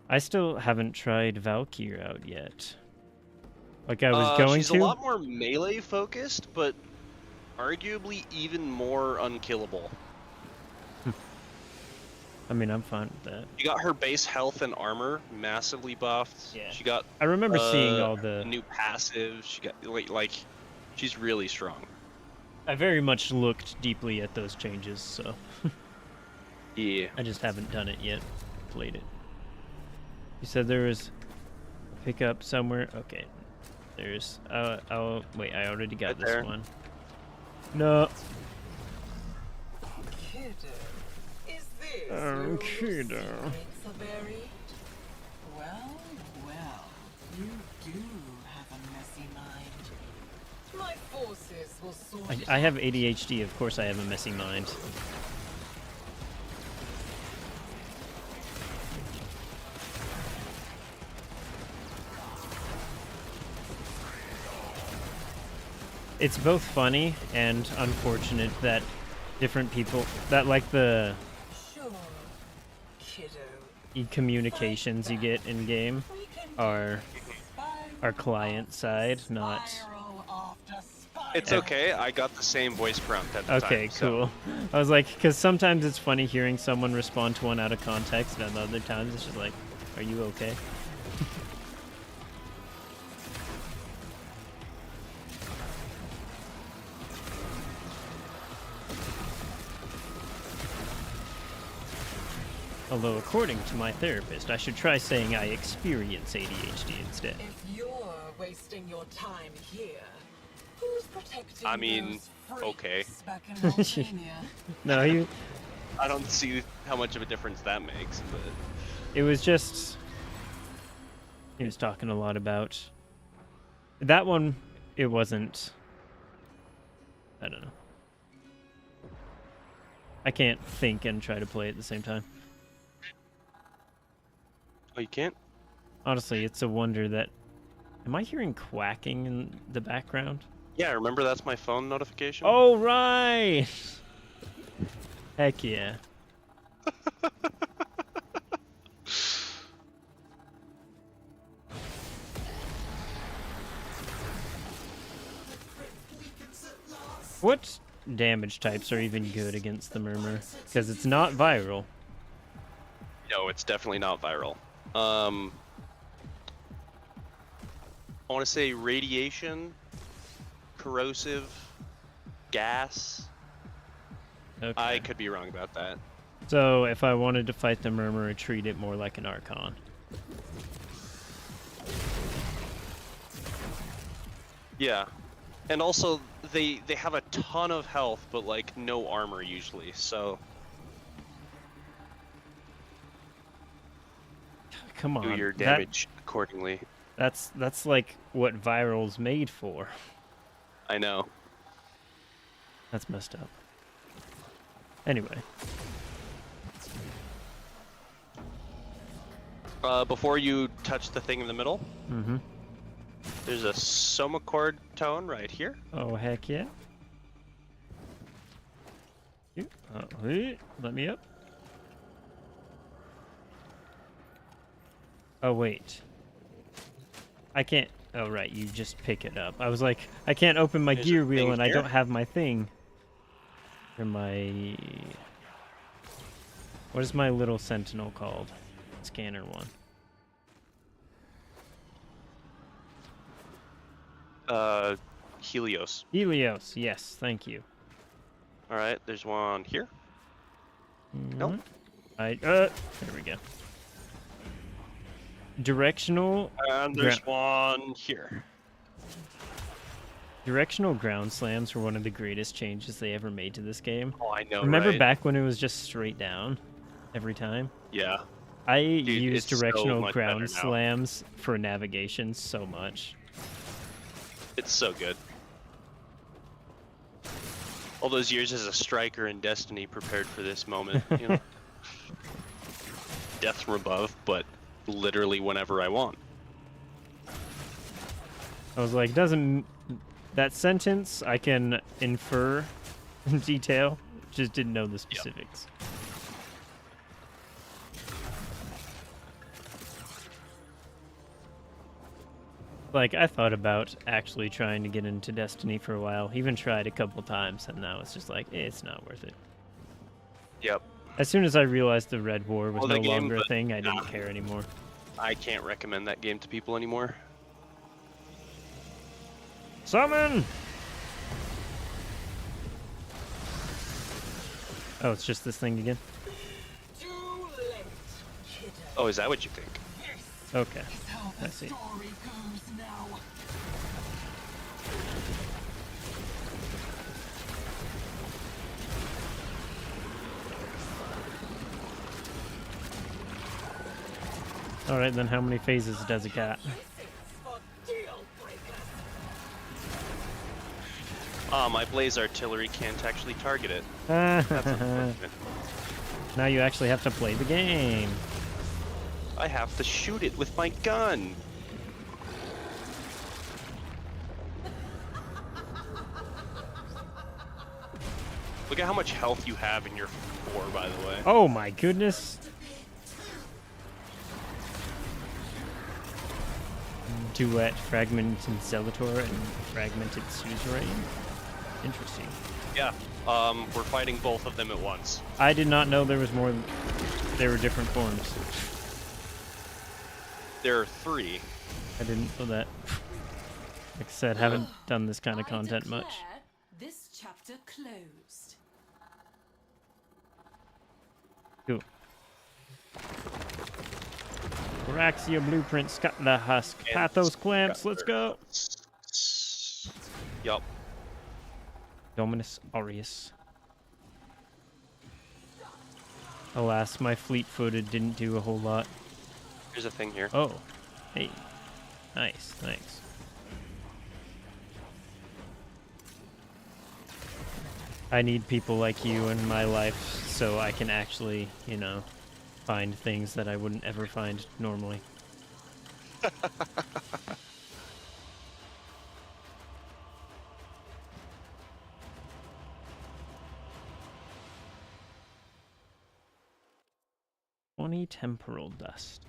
I still haven't tried Valkyr out yet. Like I was going she's to. a lot more melee focused, but arguably even more unkillable. I mean, I'm fine with that. You got her base health and armor massively buffed. Yeah. She got I remember seeing all a the. new passive. She got like she's really strong. I very much looked deeply at those changes, so Yeah. I just haven't done it yet. Played it. You said there was a pickup somewhere. Okay, there's. Oh wait, I already got Right this there. one. No. Kiddo, is this Oh, where all your kiddo. secrets are buried? Well, you do have a messy mind. My forces will sort it I have ADHD. Of course, I have a messy mind. It's both funny and unfortunate that different people that like the Sure, kiddo. communications you get in game We can are spiral client side, not. spiral after spiral. It's okay. I got the same voice prompt at the Okay, time. so- cool. I was like, because sometimes it's funny hearing someone respond to one out of context, and other times it's just like, are you okay? Although, according to my therapist, I should try saying I experience ADHD instead. If you're wasting your time here, who's protecting I mean, those okay. freaks back in Romania? No, I don't see how much of a difference that makes, but it was just. He was talking a lot about. That one, it wasn't. I don't know. I can't think and try to play at the same time. oh, you can't. Honestly, it's a wonder that. Am I hearing quacking in the background? Yeah, remember that's my phone notification. Oh, right! Heck yeah. What damage types are even good against the Murmur? Because it's not viral. No, it's definitely not viral. I want to say radiation, corrosive, gas. Okay. I could be wrong about that. So if I wanted to fight the Murmur, treat it more like an Archon. Yeah. And also, they have a ton of health, but like no armor usually, so Come on. do your damage accordingly. That's like what viral's made for. I know. That's messed up. Anyway. Before you touch the thing in the middle, there's a Somachord tone right here. Oh, heck yeah. Let me up. Oh, wait. I can't... Oh, right, you just pick it up. I was like, I can't open my There's a gear wheel thing and I here? don't have my thing. Or my... What is my little sentinel called? Scanner one. Helios. Helios, yes, thank you. Alright, there's one here. Nope. There we go. Directional... And there's one here. Directional ground slams were one of the greatest changes they ever made to this game. Oh, I know, Remember right? back when it was just straight down every time? Yeah. I Dude, use it's so directional much ground better now. slams for navigation so much. It's so good. All those years as a striker in Destiny prepared for this moment, you know. Death from above, but literally whenever I want. I was like, doesn't... That sentence I can infer in detail, just didn't know the specifics. Like, I thought about actually trying to get into Destiny for a while. Even tried a couple times, and now it's just like, it's not worth it. Yep. As soon as I realized the Red War was Well, the no game, longer a but thing, I didn't nah. care anymore. I can't recommend that game to people anymore. Summon! Oh, it's just this thing again? Too late, kiddo. Oh, is that what you think? Okay. Is how I the see. story goes now. Alright, then how many phases does it got? For deal breakers. My blaze artillery can't actually target it. now That's unfortunate. you actually have to play the game. I have to shoot it with my gun. Look at how much health you have in your 4, by the way. Oh my goodness. Duet, Fragmented Zelator, and Fragmented Suzerain. Interesting. Yeah. We're fighting both of them at once. I did not know there was more. There were different forms. There are 3. I didn't know that. Like I said, haven't done this kind of I content much. declare this chapter closed. Cool. Raxia Blueprint, Scutla Husk, And Pathos Clamps, let's go! Yup. Dominus Aureus. Alas, my fleet-footed didn't do a whole lot. Here's a thing here. Oh. Hey. Nice, thanks. I need people like you in my life so I can actually, you know, find things that I wouldn't ever find normally. Temporal dust.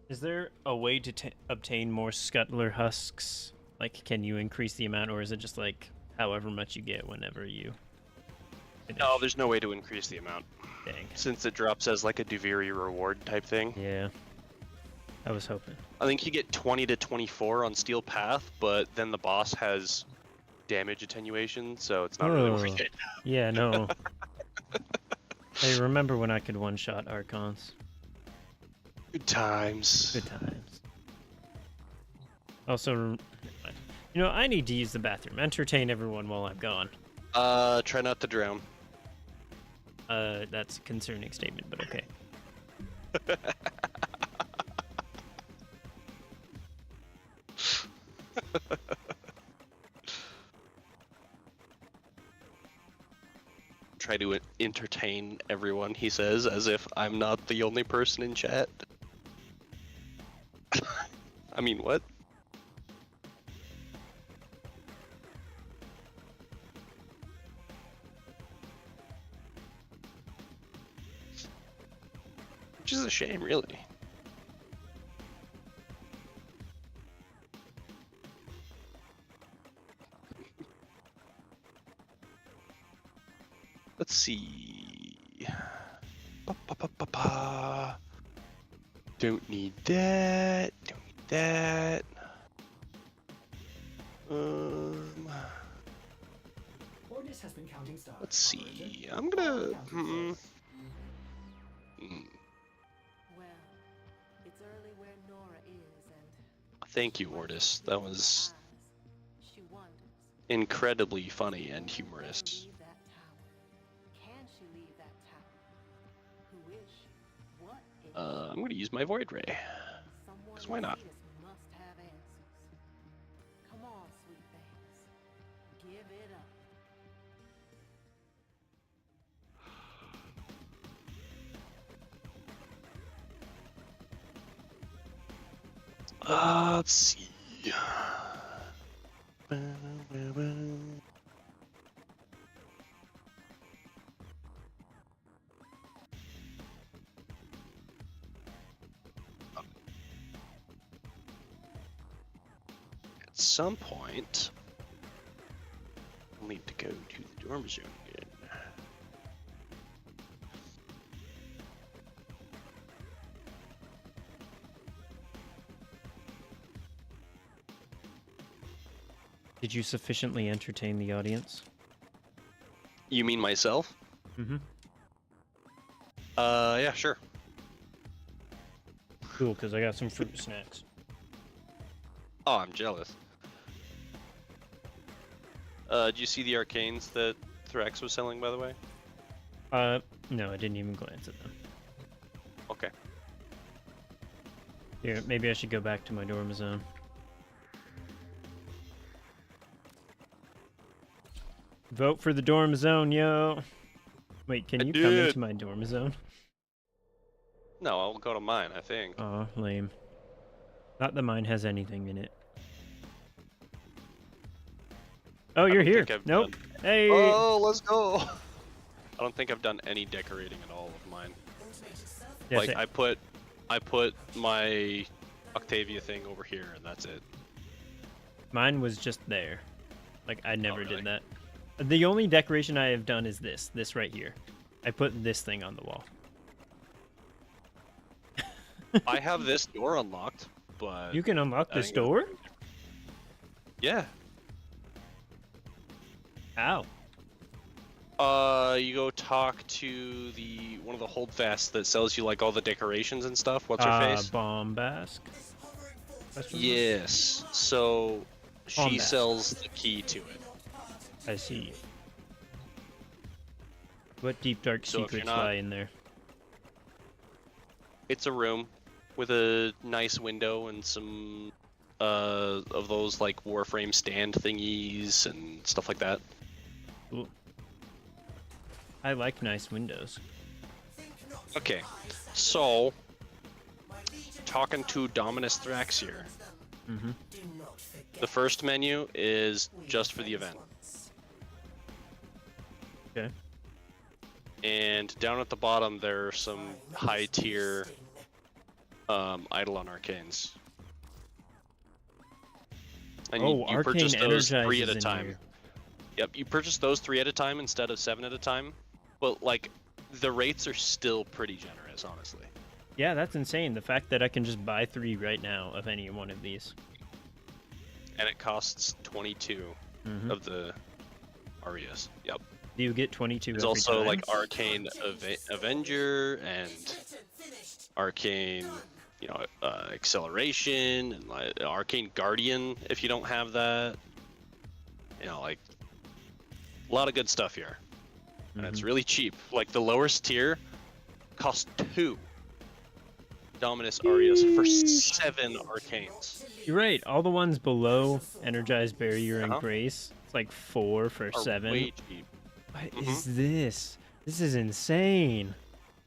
Is there a way to obtain more scuttler husks? Like, can you increase the amount, or is it just like however much you get whenever you finish? No, there's no way to increase the amount. Dang. Since it drops as like a Duviri reward type thing. Yeah. I was hoping. I think you get 20 to 24 on Steel Path, but then the boss has damage attenuation, so it's not really worth it. Yeah, no. I remember when I could one-shot Archons. Good times. Good times. Also, you know, I need to use the bathroom. Entertain everyone while I'm gone. Try not to drown. That's a concerning statement, but okay. Try to entertain everyone, he says, as if I'm not the only person in chat. I mean, what? Which is a shame, really. Let's see. Ba-ba-ba-ba-ba. Don't need that. Don't need that. Ordis has been counting stars. Let's see. I'm gonna. Well, it's early where Nora is, and Thank you, Ordis. That was she wonders. incredibly funny and humorous. Leave that tower. Can she leave that tower? Who is she? What is she? I'm gonna use my Void Ray. Someone 'cause why not? leaders must have answers. Come on, sweet things. Give it up. Let's see. At some point, we'll need to go to the dorm zone again. Did you sufficiently entertain the audience? You mean myself? Mm-hmm. Yeah, sure. Cool, because I got some fruit snacks. Oh, I'm jealous. Did you see the arcanes that Thrax was selling, by the way? No, I didn't even glance at them. Okay. Here, maybe I should go back to my dorm zone. Vote for the dorm zone, yo! Wait, can you come into my dorm zone? No, I'll go to mine, I think. Aw, lame. Not that mine has anything in it. Oh, you're here. Nope. Hey. Oh, let's go. I don't think I've done any decorating at all of mine. Yeah, like I put my Octavia thing over here, and that's it. Mine was just there. Like I never really? did that. The only decoration I have done is this right here. I put this thing on the wall. I have this door unlocked, but You can unlock this door? yeah. How? You go talk to the one of the holdfasts that sells you like all the decorations and stuff. What's her face? Bombast. Yes. So she Bombast. sells the key to it. I see. What deep dark So if you're secrets not- lie in there? It's a room with a nice window and some of those like Warframe stand thingies and stuff like that. Ooh. I like nice windows. Okay, so talking to Dominus Thrax here. Mm-hmm. The first menu is just for the event. Okay. And down at the bottom there are some high tier Idle on Arcanes. And Oh, you Arcane purchase those Energize 3 at is a in time. here. Yep, you purchase those 3 at a time instead of 7 at a time. But like, the rates are still pretty generous, honestly. Yeah, that's insane. The fact that I can just buy 3 right now of any one of these. And it costs 22 of the Arias. Yep. Do you get 22 There's every also time? like Arcane Avenger and Arcane, you know, Acceleration and like Arcane Guardian if you don't have that. You know, like a lot of good stuff here. And it's really cheap. Like the lowest tier costs 2 Dominus Arias for 7 Arcanes. You're right. All the ones below Energized Barrier and Uh-huh. Grace, it's like 4 for Are 7. way cheap. What is this? This is insane.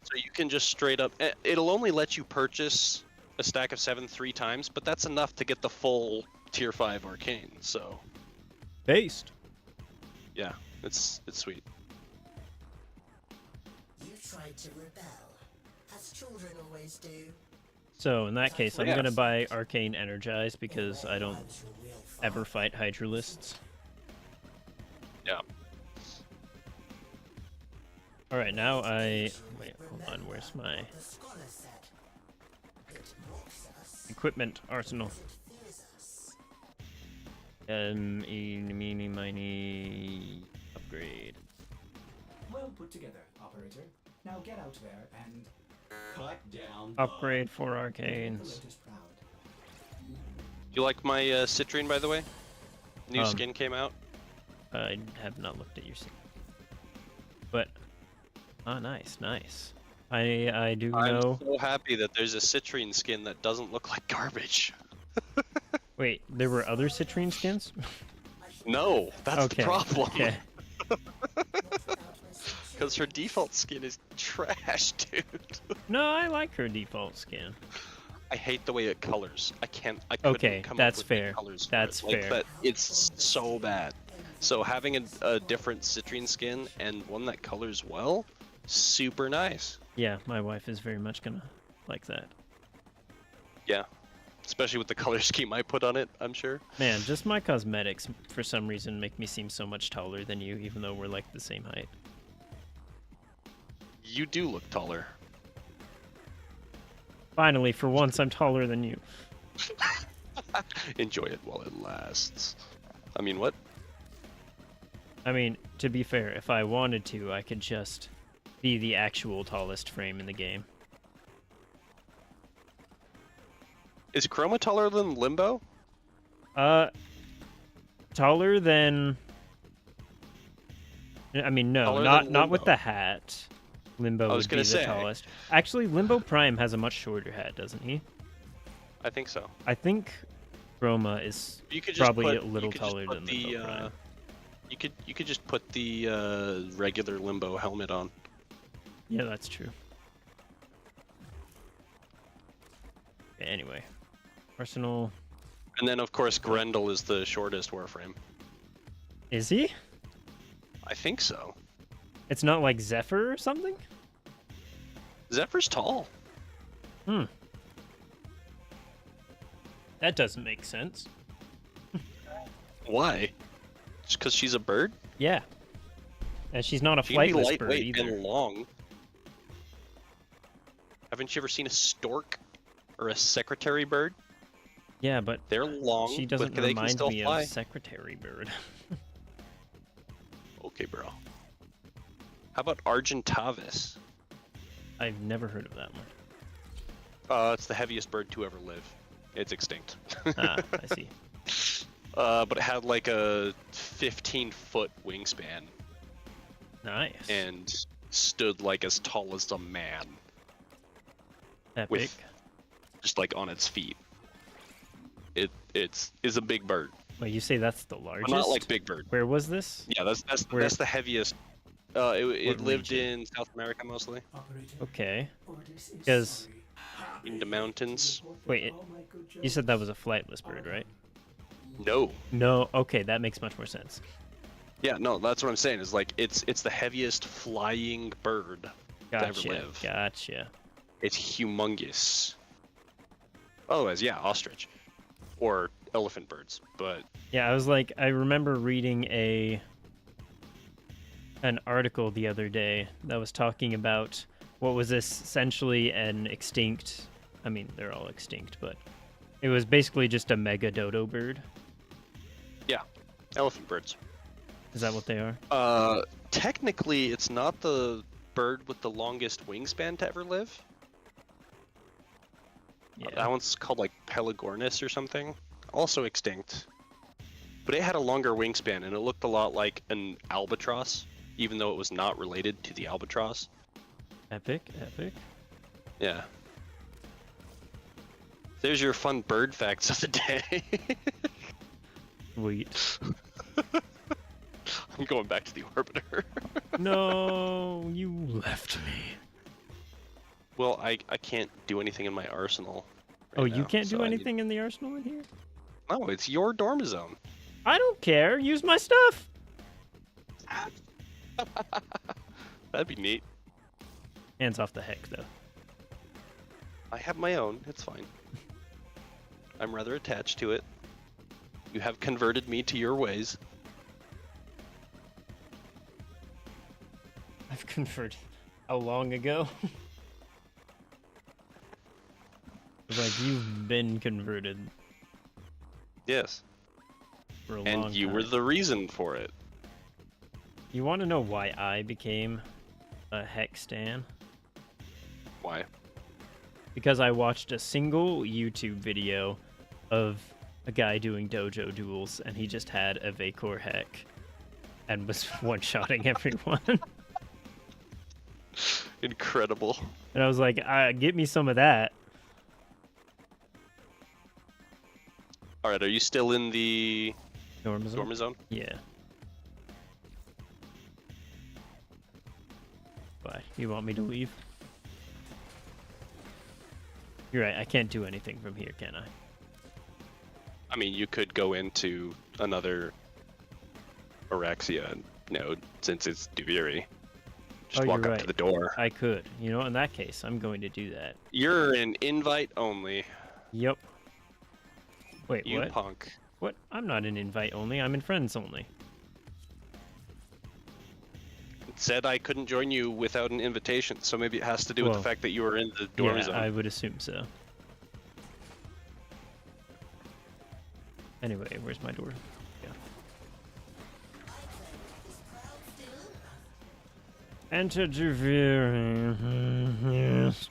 So you can just straight up, it'll only let you purchase a stack of 7 3 times, but that's enough to get the full tier 5 Arcane. So Based. yeah, it's sweet. You tried to rebel, as children always do. So in that case, I'm Yeah. gonna buy Arcane Energize because I don't ever fight Hydralists. Yeah. All right, now wait. Hold on. Where's my The scholar said, it mocks us, equipment arsenal? it fears us. Eeny, meeny, miny, upgrade. Well put together, operator. Now get out there and cut down. Upgrade for The Arcanes. Lotus Proud. You like my citrine, by the way? New Um, skin came out. I have not looked at your skin. But, nice, nice. I do I'm know. so happy that there's a citrine skin that doesn't look like garbage. Wait, there were other citrine skins? No, that's Okay. the problem. Okay. Because her default skin is trash, dude. No, I like her default skin. I hate the way it colors. I couldn't Okay, come that's up with any fair. colors for That's it. Like, fair. that, it's so bad. So having a different citrine skin and one that colors well, super nice. Yeah, my wife is very much gonna like that. Yeah, especially with the color scheme I put on it, I'm sure. Man, just my cosmetics, for some reason, make me seem so much taller than you, even though we're like the same height. You do look taller. Finally, for once, I'm taller than you. Enjoy it while it lasts. I mean, what? I mean, to be fair, if I wanted to, I could just be the actual tallest frame in the game. Is Chroma taller than Limbo? Taller than... I mean, no, Taller not than not with Limbo. the hat. Limbo I was would be gonna the say. tallest. Actually, Limbo Prime has a much shorter hat, doesn't he? I think so. I think Chroma is You could just probably put, a little you could just taller put than the, Limbo Prime. You could just put the regular Limbo helmet on. Yeah, that's true. Okay, anyway, Arsenal. And then of course Grendel is the shortest Warframe. Is he? I think so. It's not like Zephyr or something? Zephyr's tall. Hmm. That doesn't make sense. Why? Just because she's a bird? Yeah. And she's not a She can be flightless bird lightweight either. and long. Haven't you ever seen a stork or a secretary bird? Yeah, but They're long, she doesn't but they can remind still me fly. of Secretary Bird. Okay, bro. How about Argentavis? I've never heard of that one. It's the heaviest bird to ever live. It's extinct. Ah, I see. But it had like a 15-foot wingspan Nice. and stood like as tall as a man, Epic. with just like on its feet. It's a big bird. Wait, you say that's the But largest? not like Big Bird. Where was this? Yeah, that's Where- the heaviest. It What lived region? in South America mostly, Operator, Okay. Ordis is 'Cause- sorry. in the mountains. Wait, you said that was a flightless bird, right? No. No. Okay, that makes much more sense. Yeah, no, that's what I'm saying. Is like it's the heaviest flying bird to ever Gotcha. live. Gotcha. It's humongous. Otherwise, yeah, ostrich. Or elephant birds, but... Yeah, I was like, I remember reading an article the other day that was talking about what was essentially an extinct... I mean, they're all extinct, but it was basically just a mega dodo bird. Yeah, elephant birds. Is that what they are? Technically, it's not the bird with the longest wingspan to ever live. Yeah. That one's called like Pelagornis or something. Also extinct. But it had a longer wingspan and it looked a lot like an albatross, even though it was not related to the albatross. Epic, epic. Yeah. There's your fun bird facts of the day. Sweet. I'm going back to the orbiter. No, you left me. Well, I can't do anything in my arsenal. Oh, right you now, can't so do I need- anything in the arsenal in here? No, it's your dorm zone. I don't care. Use my stuff. That'd be neat. Hands off the heck, though. I have my own. It's fine. I'm rather attached to it. You have converted me to your ways. I've converted. How long ago? It's like, you've been converted Yes. for a long And time. you were the reason for it. You want to know why I became a heck stan? Why? Because I watched a single YouTube video of a guy doing dojo duels, and he just had a Vacor heck and was one-shotting everyone. Incredible. And I was like, get me some of that. Alright, are you still in the Dorm zone? dorm zone? Yeah. Why? You want me to leave? You're right, I can't do anything from here, can I? I mean, you could go into another Araxia node, since it's Duviri. Just Oh, walk you're up to right. the door. I could. You know, in that case, I'm going to do that. You're an invite only. Yep. Wait, You what? punk. What? I'm not in invite only, I'm in friends only. It said I couldn't join you without an invitation, so maybe it has to do with Well, the fact that you were in the dorm Yeah, zone. I would assume so. Anyway, where's my door? Yeah. Enter Duviri. Yes.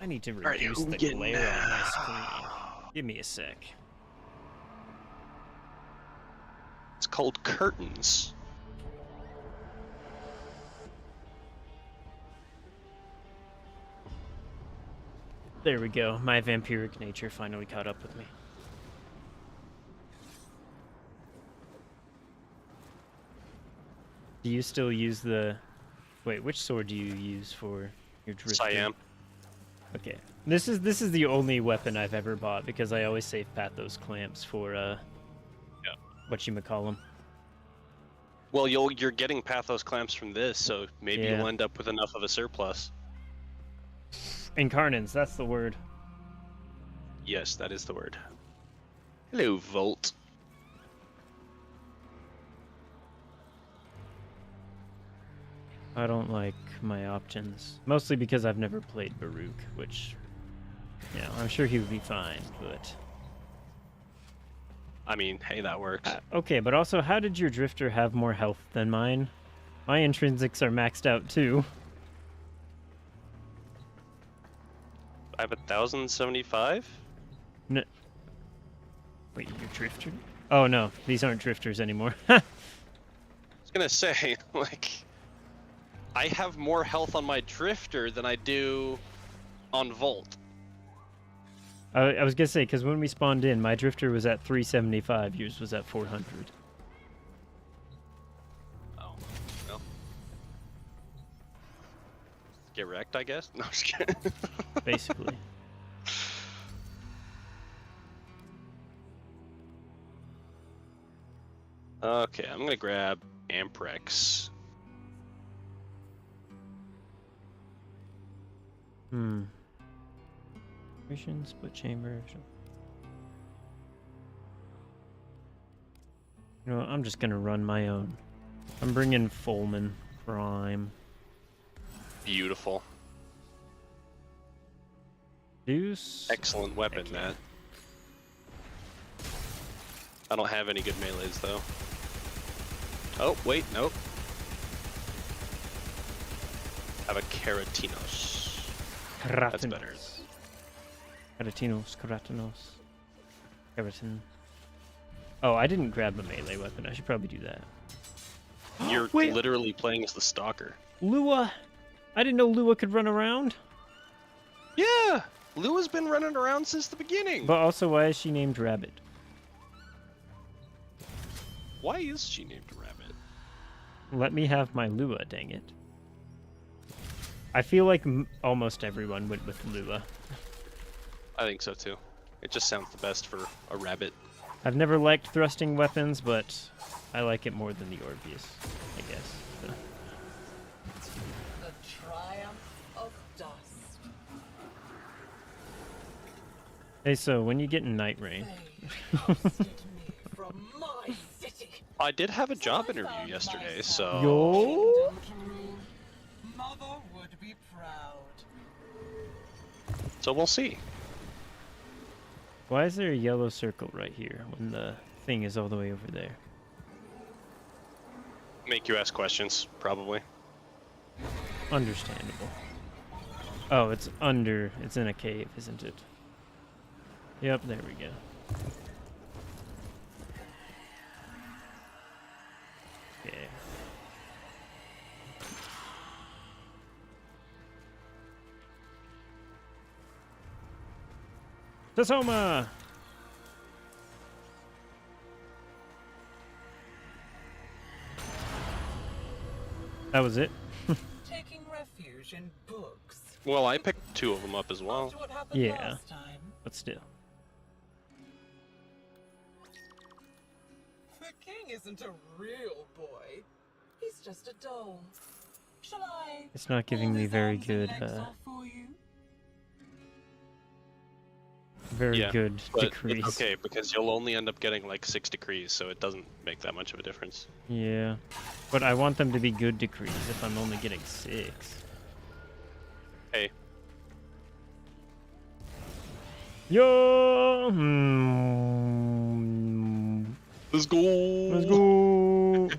I need to Alright, reduce who the getting glare on my screen. Give me a sec. It's called curtains. There we go. My vampiric nature finally caught up with me. Do you still use the... Wait, which sword do you use for your drifter? Siam. Okay. This is the only weapon I've ever bought because I always save Pathos clamps for whatchamacallem. Well, you're getting Pathos clamps from this, so maybe Yeah. you'll end up with enough of a surplus. Incarnants, that's the word. Yes, that is the word. Hello, Volt. I don't like my options. Mostly because I've never played Baruch, which, yeah, I'm sure he would be fine, but... I mean, hey, that works. Okay, but also, how did your drifter have more health than mine? My intrinsics are maxed out too. I have 1,075? No. Wait, your drifter? Oh no, these aren't drifters anymore. I was gonna say, like, I have more health on my drifter than I do on Volt. I was gonna say, because when we spawned in, my drifter was at 375, yours was at 400. Oh, well. Get wrecked, I guess? No, I'm just kidding. Basically. Okay, I'm gonna grab Amprex. Mission split chamber. You know, I'm just gonna run my own. I'm bringing Fulman Prime. Beautiful. Deuce. Excellent weapon, Matt. I don't have any good melees though. Oh, wait, nope. I have a Keratinos. That's better. Keratinos, Keratin. Oh, I didn't grab a melee weapon. I should probably do that. You're Wait. literally playing as the Stalker. Lua! I didn't know Lua could run around. Yeah! Lua's been running around since the beginning! But also, why is she named Rabbit? Why is she named Rabbit? Let me have my Lua, dang it. I feel like almost everyone went with Lua. I think so too. It just sounds the best for a rabbit. I've never liked thrusting weapons, but I like it more than the Orbeus, I guess. The triumph of dust. Hey, so when you get in Night Rain? They ousted me from my city. I did have a job interview yesterday, so... Yo? Kingdom to rule. Mother would be proud. So we'll see. Why is there a yellow circle right here when the thing is all the way over there? Make you ask questions, probably. Understandable. Oh, it's in a cave, isn't it? Yep, there we go. Yeah. Tasoma! That was it? Taking refuge in books. Well, I picked 2 of them up as well. After what happened Yeah. last time. But still. The king isn't a real boy. He's just a doll. Shall I? It's not giving pull me his very arms and good, legs off for you? very Yeah, good But decrease. it's okay, because you'll only end up getting like 6 decrees, so it doesn't make that much of a difference. Yeah. But I want them to be good decrees if I'm only getting 6. Hey, Yo! let's go! Let's go!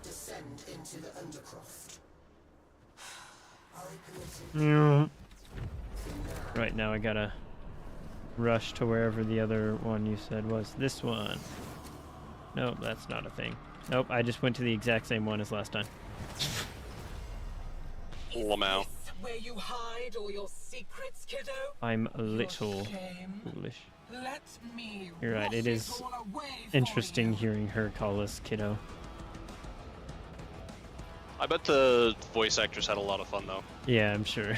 Descend into the undercroft. Right now I gotta rush to wherever the other one you said was. This one. Nope, that's not a thing. Nope, I just went to the exact same one as last time. Lamau. Where you hide all your secrets, kiddo? I'm a little shame. foolish. Let me You're right, wash it is all away for interesting you. hearing her call us kiddo. I bet the voice actors had a lot of fun though. Yeah, I'm sure.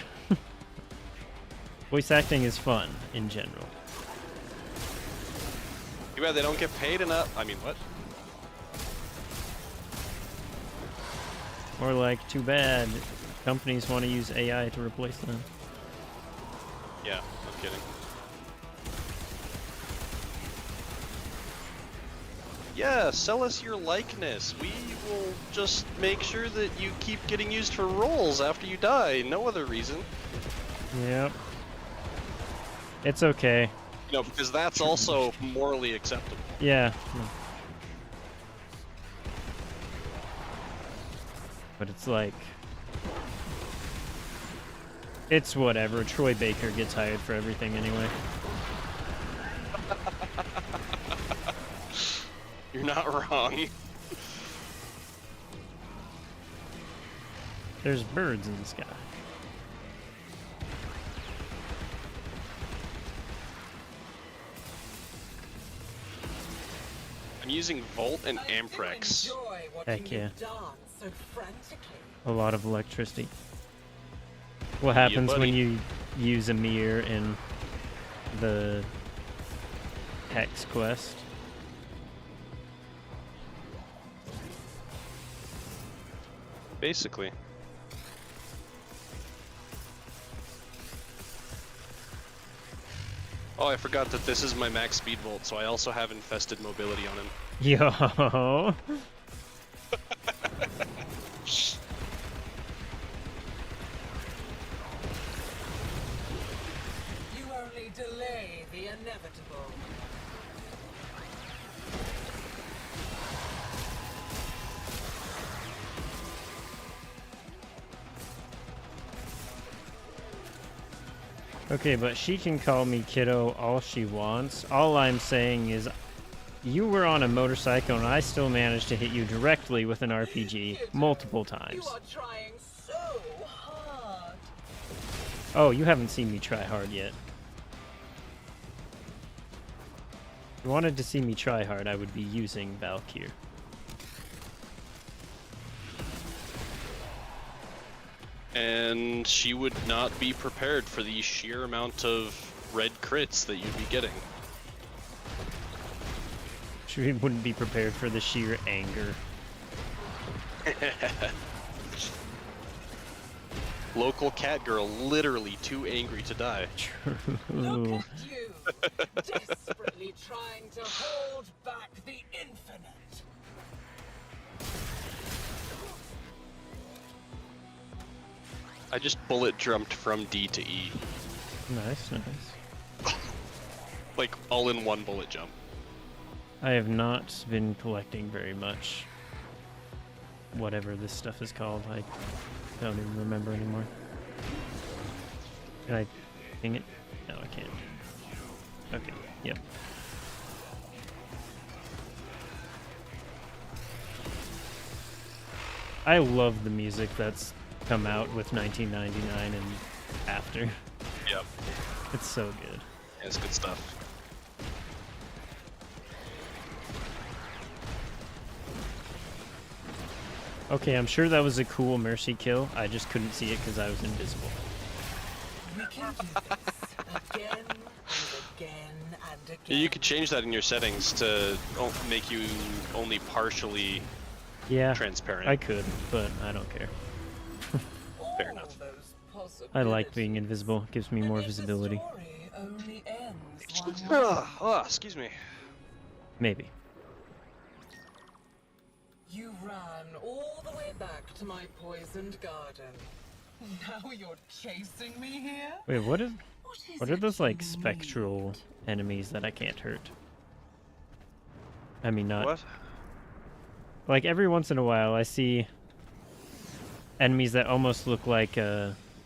Voice acting is fun in general. Too bad they don't get paid enough. I mean, what? Or like, too bad companies want to use AI to replace them. Yeah, I'm kidding. Yeah, sell us your likeness. We will just make sure that you keep getting used for roles after you die. No other reason. Yep. It's okay. You know, because that's also morally acceptable. Yeah. But it's like... It's whatever. Troy Baker gets hired for everything anyway. You're not wrong. There's birds in the sky. I'm using Volt and Amprex. Enjoy watching Heck you yeah. dance so frantically. A lot of electricity. What happens buddy. when you use a mirror in the Hex quest? Basically. Oh, I forgot that this is my max speed volt, so I also have infested mobility on him. Yo. You only delay the inevitable. Okay, but she can call me kiddo all she wants. All I'm saying is you were on a motorcycle and I still managed to hit you directly with an RPG multiple You times. are trying so hard. Oh, you haven't seen me try hard yet. If you wanted to see me try hard, I would be using Valkyr. And she would not be prepared for the sheer amount of red crits that you'd be getting. She wouldn't be prepared for the sheer anger. Local cat girl, literally too angry to die. Look at you, desperately trying to hold back the infinite. I just bullet jumped from D to E. Nice, nice. Like, all in one bullet jump. I have not been collecting very much. Whatever this stuff is called, I don't even remember anymore. Can I ping it? No, I can't. Okay, yep. I love the music that's come out with 1999 and after. Yep. It's so good. Yeah, it's good stuff. Okay, I'm sure that was a cool mercy kill. I just couldn't see it because I was invisible. We can do this again and again and again. You could change that in your settings to make you only partially transparent. I could, but I don't care. Fair enough. I like being invisible. It gives me more visibility. Oh, excuse me. Maybe. You ran all the way back to my poisoned garden. Now you're chasing me here? Wait, what are it those like spectral enemies that I can't hurt? I mean, not. What? Like every once in a while, I see enemies that almost look like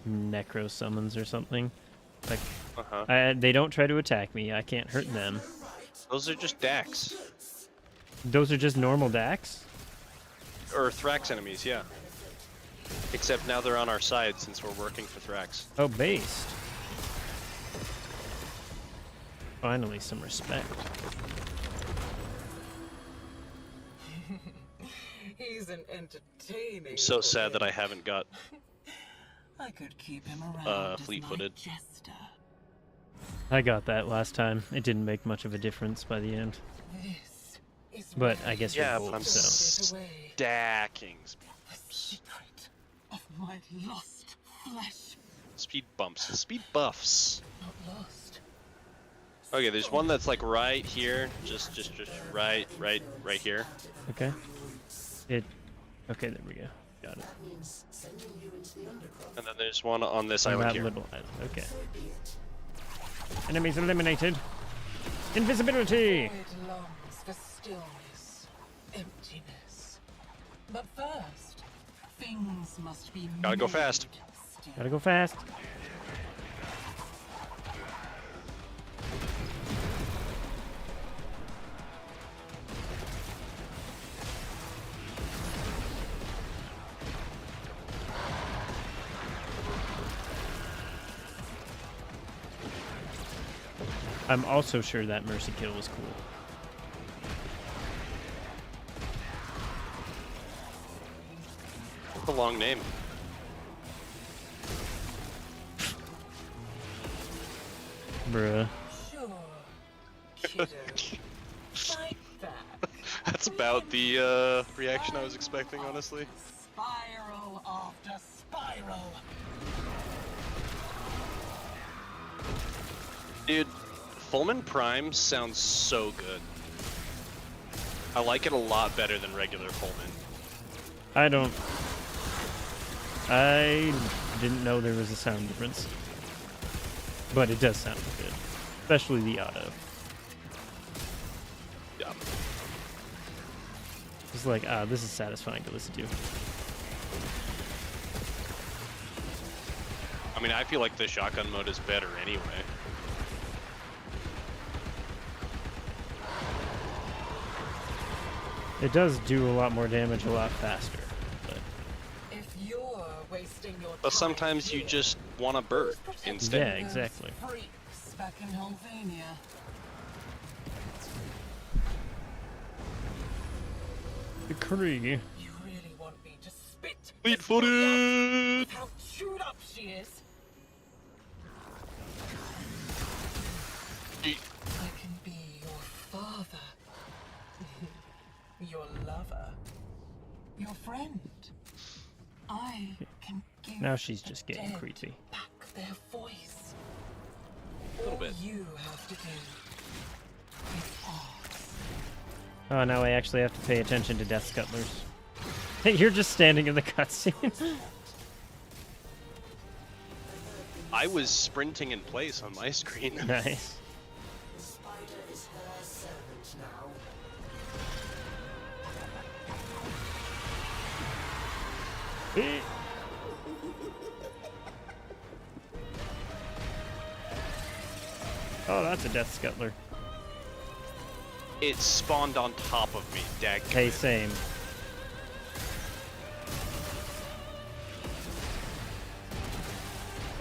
necro summons or something. Like, they don't try to attack me. I can't hurt them. Those are just Dax. Those are just normal Dax? Or Thrax enemies, yeah. Except now they're on our side since we're working for Thrax. Oh, based. Finally, some respect. He's an entertaining. I'm so sad that I haven't got I could keep him around fleet-footed. I got that last time. It didn't make much of a difference by the end. But I guess yeah, you're but I'm so. stacking secret of my lost flesh. speed bumps, speed buffs. Not lost. Okay, there's one that's like right here, just right here. Okay. Okay, there we go. Got it. And then there's one on this On island that here. little island. Okay. Enemies eliminated. Invisibility. Void longs for stillness, emptiness. But first, things must be Gotta go made fast. still. Gotta go fast. I'm also sure that mercy kill was cool. That's a long name. Bruh. Sure, kiddo. Fight back. That's about the reaction I was expecting, honestly. Spiral after spiral. Dude, Fulmin Prime sounds so good. I like it a lot better than regular Fulmin. I didn't know there was a sound difference. But it does sound good. Especially the auto. Yeah. It's like, this is satisfying to listen to. I mean, I feel like the shotgun mode is better anyway. It does do a lot more damage a lot faster. But If you're wasting your But time sometimes you here, just want a bird instead. Yeah, exactly. freaks back in Helvania. the Krieg. You really want me to spit? Fleet-footed! How chewed up she is. I can be your father, your lover, your friend. I can give Now she's just the getting dead creepy. back their voice. A little All bit. you have to do is ask. Oh, now I actually have to pay attention to Death Scuttlers. You're just standing in the cutscene. I was sprinting in place on my screen. Nice. The spider is her servant now. Oh, that's a Death Scuttler. It spawned on top of me, dag. Hey, same.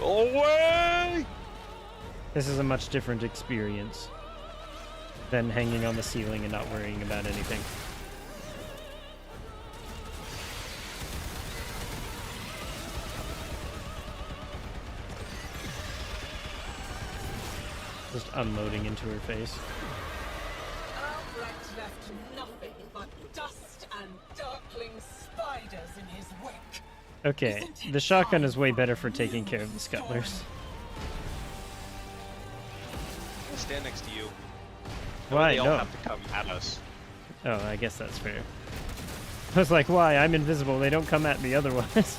Away! This is a much different experience than hanging on the ceiling and not worrying about anything. Just unloading into her face. Albrecht left nothing but dust and darkling spiders in his wake. Okay, the shotgun is way better for taking care of the Scuttlers. I'll stand next to you. Why? They all No. have to come at us. Oh, I guess that's fair. I was like, why? I'm invisible. They don't come at me otherwise.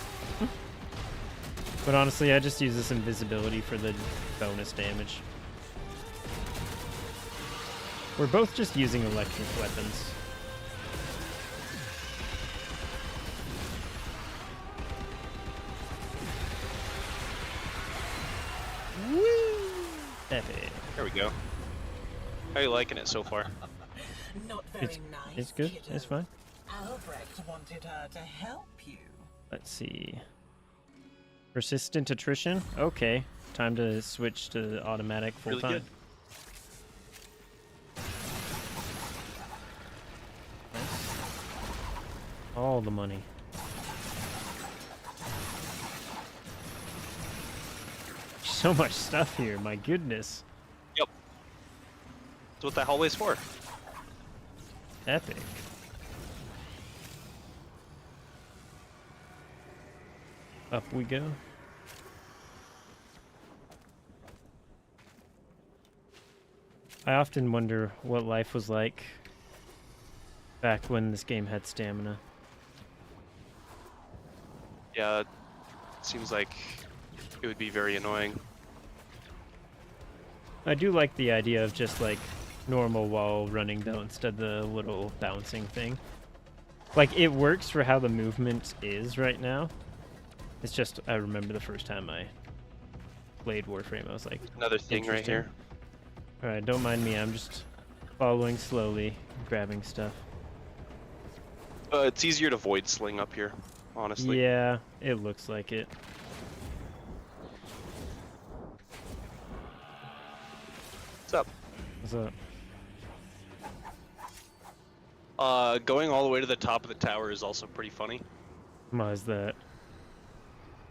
But honestly, I just use this invisibility for the bonus damage. We're both just using electric weapons. Woo! Epic. There we go. How are you liking it so far? Not very It's, nice. it's good. kiddo. It's fine. Albrecht wanted her to help you. Let's see. Persistent attrition? Okay. Time to switch to automatic full Really time. good. All the money. So much stuff here, my goodness. Yep. That's what that hallway's for. Epic. Up we go. I often wonder what life was like back when this game had stamina. Yeah, it seems like it would be very annoying. I do like the idea of just like normal wall running though instead of the little bouncing thing. Like it works for how the movement is right now. It's just I remember the first time I played Warframe, I was like, Another thing right interesting. here. Alright, don't mind me, I'm just following slowly, grabbing stuff. It's easier to void sling up here, honestly. Yeah, it looks like it. What's up? What's up? Going all the way to the top of the tower is also pretty funny. Why is that?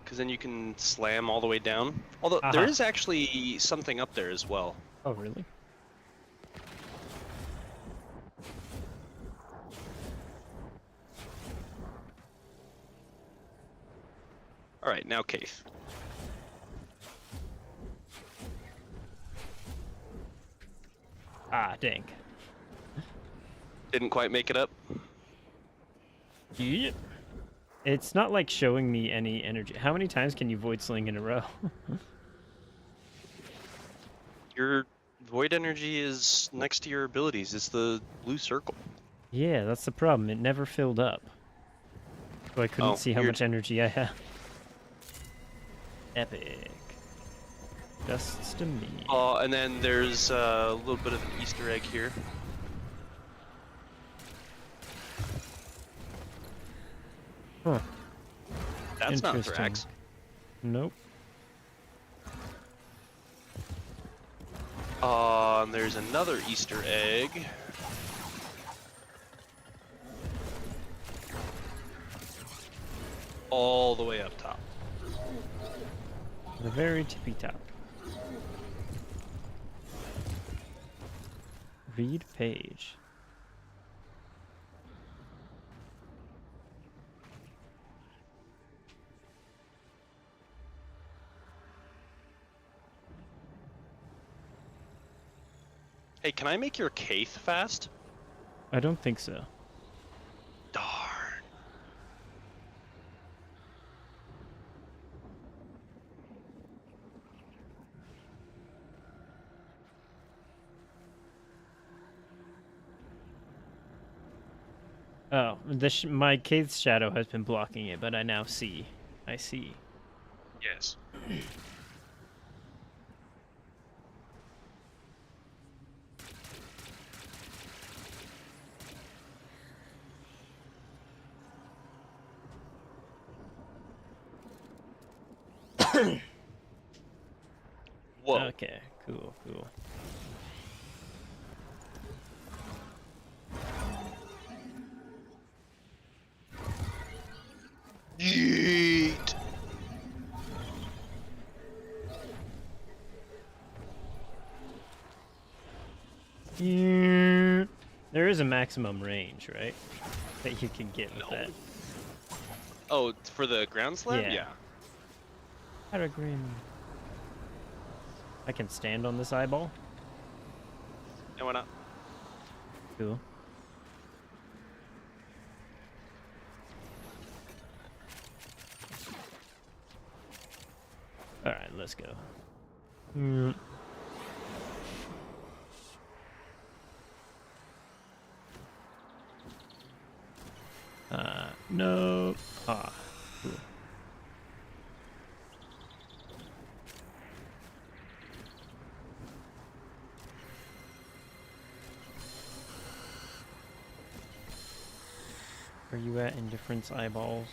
Because then you can slam all the way down. Although there is actually something up there as well. Oh, really? Alright, now Keith. Ah, dang. Didn't quite make it up. Yep. It's not like showing me any energy. How many times can you void sling in a row? Your void energy is next to your abilities. It's the blue circle. Yeah, that's the problem. It never filled up. So I couldn't see how weird. much energy I have. Epic. Just to me. And then there's a little bit of an Easter egg here. Huh. That's not Interesting. Thrax. Nope. And there's another Easter egg. All the way up top. The very tippy top. Read page. Hey, can I make your Kaith fast? I don't think so. Darn. Oh, my Kaith's shadow has been blocking it, but I now see. I see. Yes. Whoa. Okay, cool, cool. Yeet. There is a maximum range, right? That you can get with that. Oh, for the ground slam? Yeah. Yeah. Peregrine. I can stand on this eyeball. And why not? Cool. Alright, let's go. No. Ah, cool. Where you at, indifference eyeballs?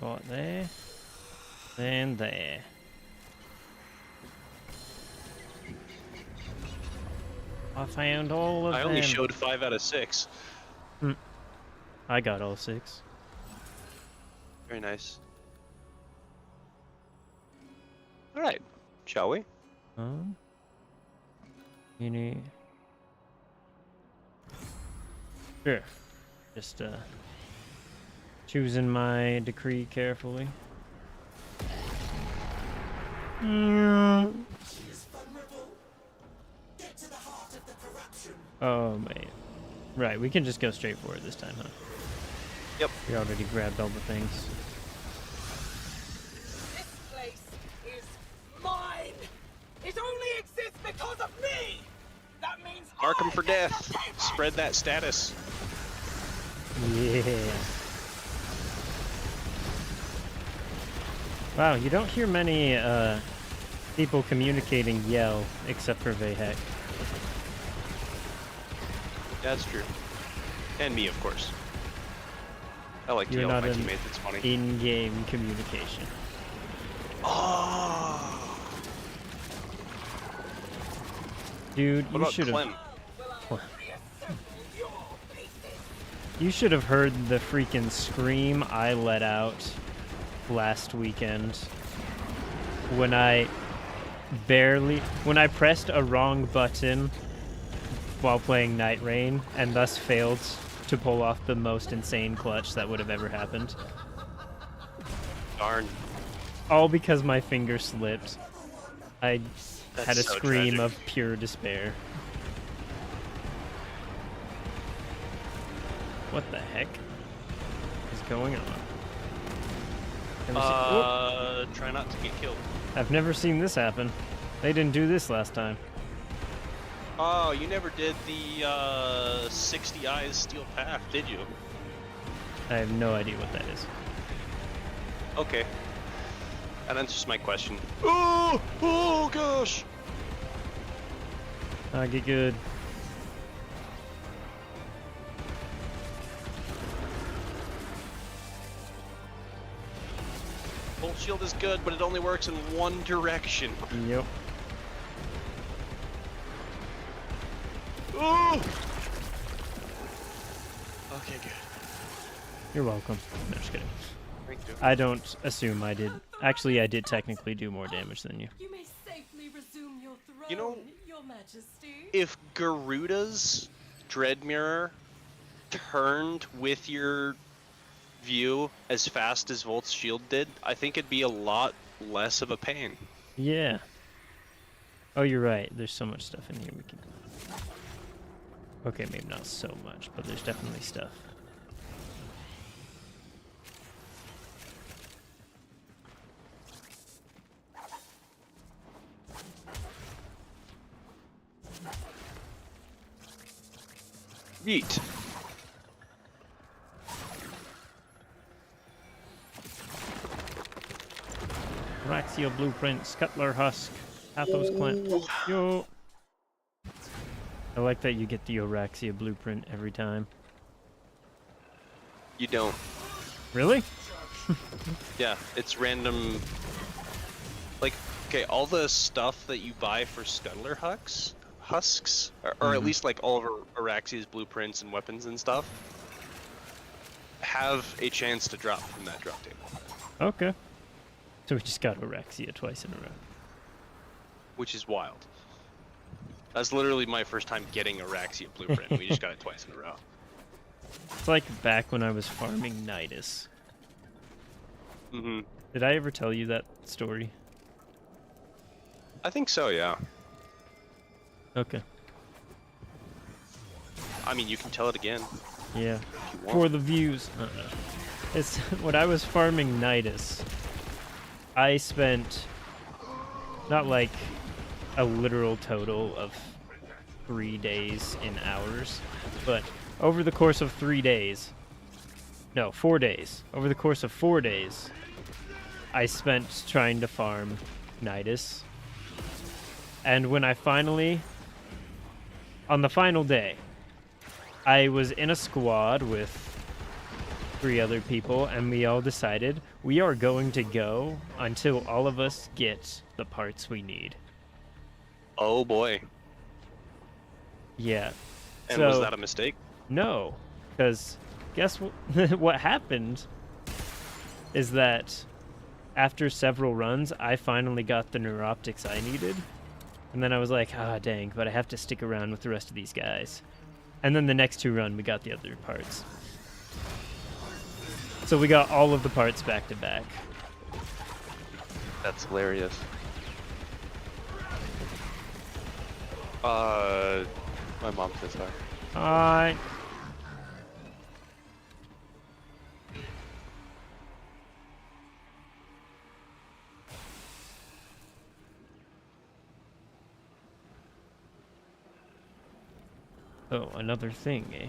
Got there. Then there. I found all of them. I only showed 5 out of 6. I got all 6. Very nice. Alright, shall we? Sure. Just choosing my decree carefully. She is vulnerable. Get to the heart of the corruption. Oh man. Right, we can just go straight for it this time, huh? Yep. We already grabbed all the things. This place is mine. It only exists because of me. That means Mark 'em I for get death. to take it. Spread that status. Yeah. Wow, you don't hear many people communicating yell except for Vahek. That's true. And me, of course. I like to You're yell at not my an teammates, it's funny. in-game communication. Oh! Dude, What you about should have. Clem? You should have heard the freaking scream I let out last weekend when I pressed a wrong button while playing Night Rain and thus failed to pull off the most insane clutch that would have ever happened. darn. All because my finger slipped. I That's had a so scream tragic. of pure despair. What the heck is going on? Try not to get killed. I've never seen this happen. They didn't do this last time. Oh, you never did the 60 Eyes Steel Path, did you? I have no idea what that is. Okay. That answers my question. Oh! Oh gosh! Get good. Bolt shield is good, but it only works in one direction. Yep. Oh! Okay, good. You're welcome. No, just kidding. Thank you. I don't assume I did. Actually, I did technically do more damage than you. You may safely resume your throne, You know, Your Majesty. if Garuda's Dread Mirror turned with your view as fast as Volt's shield did, I think it'd be a lot less of a pain. Yeah. Oh, you're right. There's so much stuff in here we can... Okay, maybe not so much, but there's definitely stuff. Yeet. Raxia Blueprint, Scuttler Husk, Athos Clamp. Yo! I like that you get the Oraxia Blueprint every time. You don't. Really? Yeah, it's random. Like, okay, all the stuff that you buy for Scuttler husks, or at least like all of Araxia's blueprints and weapons and stuff, have a chance to drop from that drop table. Okay. So we just got Oraxia twice in a row. Which is wild. That's literally my first time getting Araxia blueprint. We just got it twice in a row. It's like back when I was farming Nidus. Mm-hmm. Did I ever tell you that story? I think so, yeah. Okay. I mean, you can tell it again. Yeah. If you want. For the views. It's when I was farming Nidus, I spent not like a literal total of 3 days in hours, but over the course of 3 days, no, 4 days. Over the course of 4 days, I spent trying to farm Nidus. And when I finally, on the final day, I was in a squad with 3 other people, and we all decided we are going to go until all of us get the parts we need. Oh boy. Yeah. And so, was that a mistake? No, because guess what happened is that after several runs, I finally got the neuroptics I needed. And then I was like, ah, dang, but I have to stick around with the rest of these guys. And then the next 2 runs, we got the other parts. So we got all of the parts back to back. That's hilarious. My mom says hi. Hi. Oh, another thing, eh?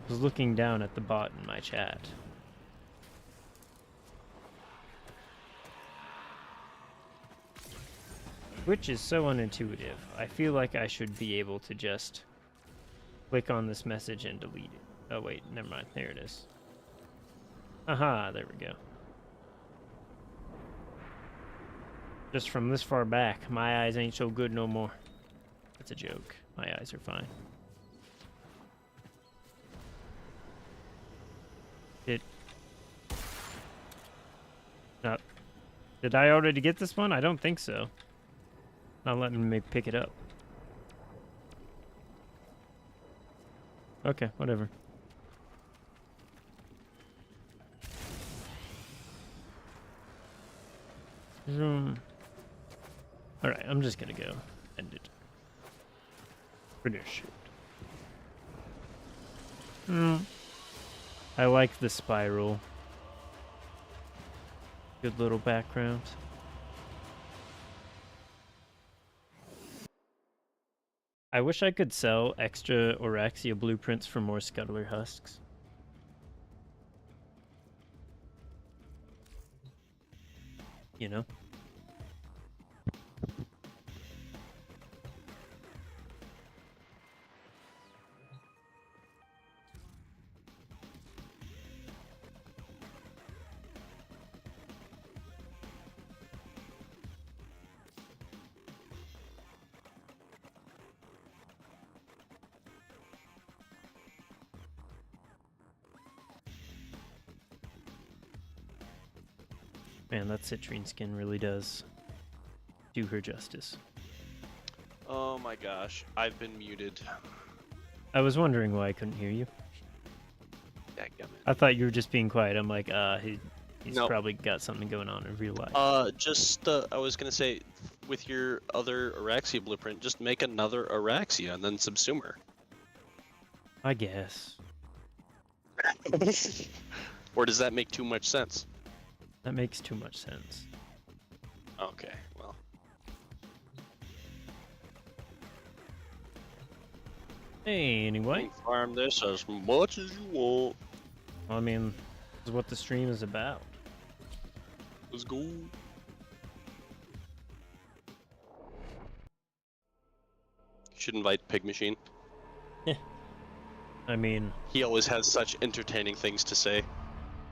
I was looking down at the bot in my chat. Which is so unintuitive. I feel like I should be able to just click on this message and delete it. Oh wait, never mind. There it is. Aha, there we go. Just from this far back, my eyes ain't so good no more. That's a joke. My eyes are fine. Did I already get this one? I don't think so. Not letting me pick it up. Okay, whatever. Alright, I'm just gonna go end it. Finish it. I like the spiral. Good little background. I wish I could sell extra Oraxia blueprints for more Scuttler husks. You know? Man, that citrine skin really does do her justice. Oh my gosh, I've been muted. I was wondering why I couldn't hear you. Dadgummit. I thought you were just being quiet. I'm like, he's Nope. probably got something going on in real life. I was gonna say, with your other Araxia blueprint, just make another Araxia and then subsume her. I guess. Or does that make too much sense? That makes too much sense. Okay, well. Hey, anyway. You can farm this as much as you want. Well, I mean, this is what the stream is about. Let's go. Should invite Pig Machine. I mean... He always has such entertaining things to say.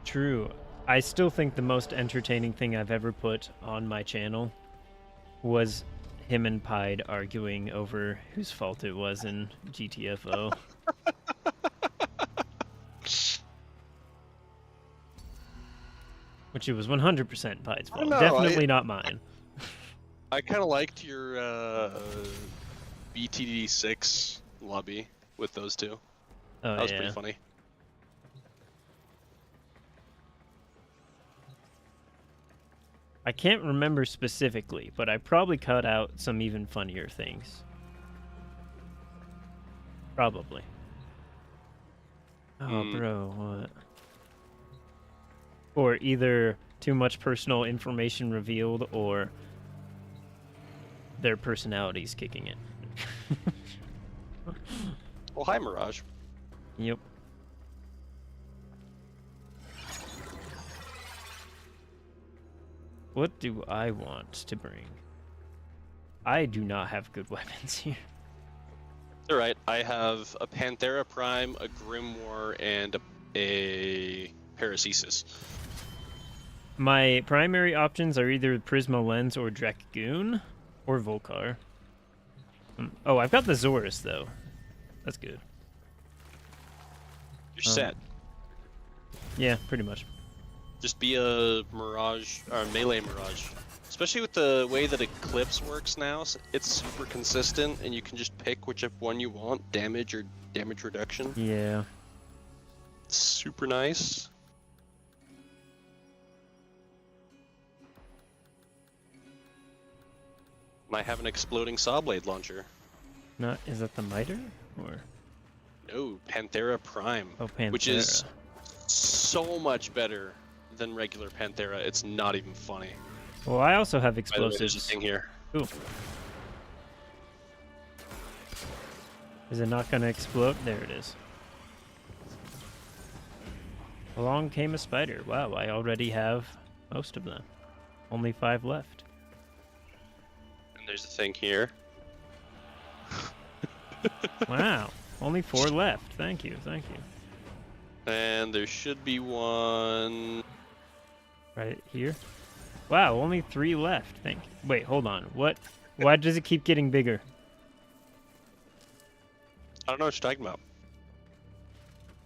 True. I still think the most entertaining thing I've ever put on my channel was him and Pied arguing over whose fault it was in GTFO. Which it was 100% Pied's fault. Definitely not mine. I kind of liked your BTD6 lobby with those two. Oh, that was yeah. pretty funny. I can't remember specifically, but I probably cut out some even funnier things. Probably. Oh, bro, what? Or either too much personal information revealed, or their personalities kicking in. Well, hi, Mirage. Yep. What do I want to bring? I do not have good weapons here. Alright, I have a Panthera Prime, a Grimoire, and a Paracesis. My primary options are either Prisma Lens or Dragoon or Volcar. Oh, I've got the Zorus, though. That's good. You're set. Yeah, pretty much. Just be a Mirage, or melee Mirage. Especially with the way that Eclipse works now, it's super consistent, and you can just pick whichever one you want, damage or damage reduction. Yeah. It's super nice. And I have an exploding saw blade launcher. Not, is that the miter? Or? No, Panthera Prime. Oh, Panthera. Which is so much better than regular Panthera. It's not even funny. Well, I also have By the way, there's explosives. a thing here. Ooh. Is it not going to explode? There it is. Along came a spider. Wow, I already have most of them. Only 5 left. And there's a thing here. Wow, only 4 left. Thank you, thank you. And there should be one... Right here. Wow, only 3 left. Wait, hold on. What? Why does it keep getting bigger? I don't know what you're talking about.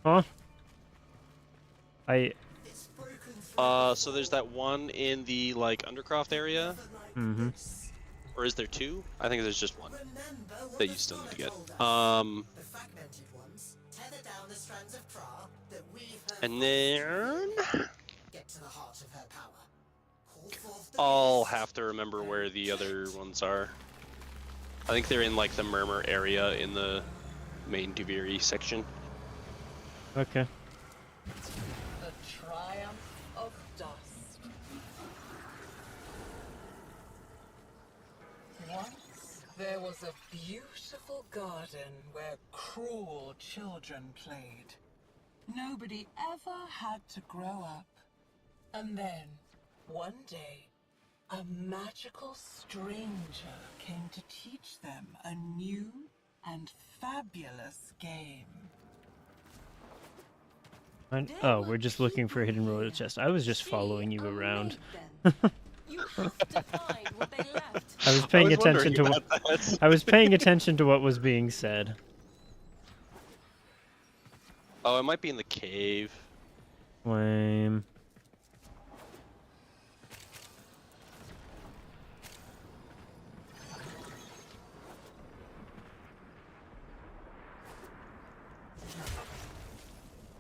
Huh? So there's that one in the, like, Undercroft area? Mm-hmm. Or is there 2? I think there's just one that you still need to get. And then... I'll have to remember where the other ones are. I think they're in like the Murmur area in the main Duviri section. Okay. The triumph of dust. Once there was a beautiful garden where cruel children played. Nobody ever had to grow up. And then, one day, a magical stranger came to teach them a new and fabulous game. Oh, we're just looking for a hidden royal chest. I was just following you around. You have to find what they left. I was paying attention wondering to about what that. I was paying attention to what was being said. Oh, it might be in the cave. Lame.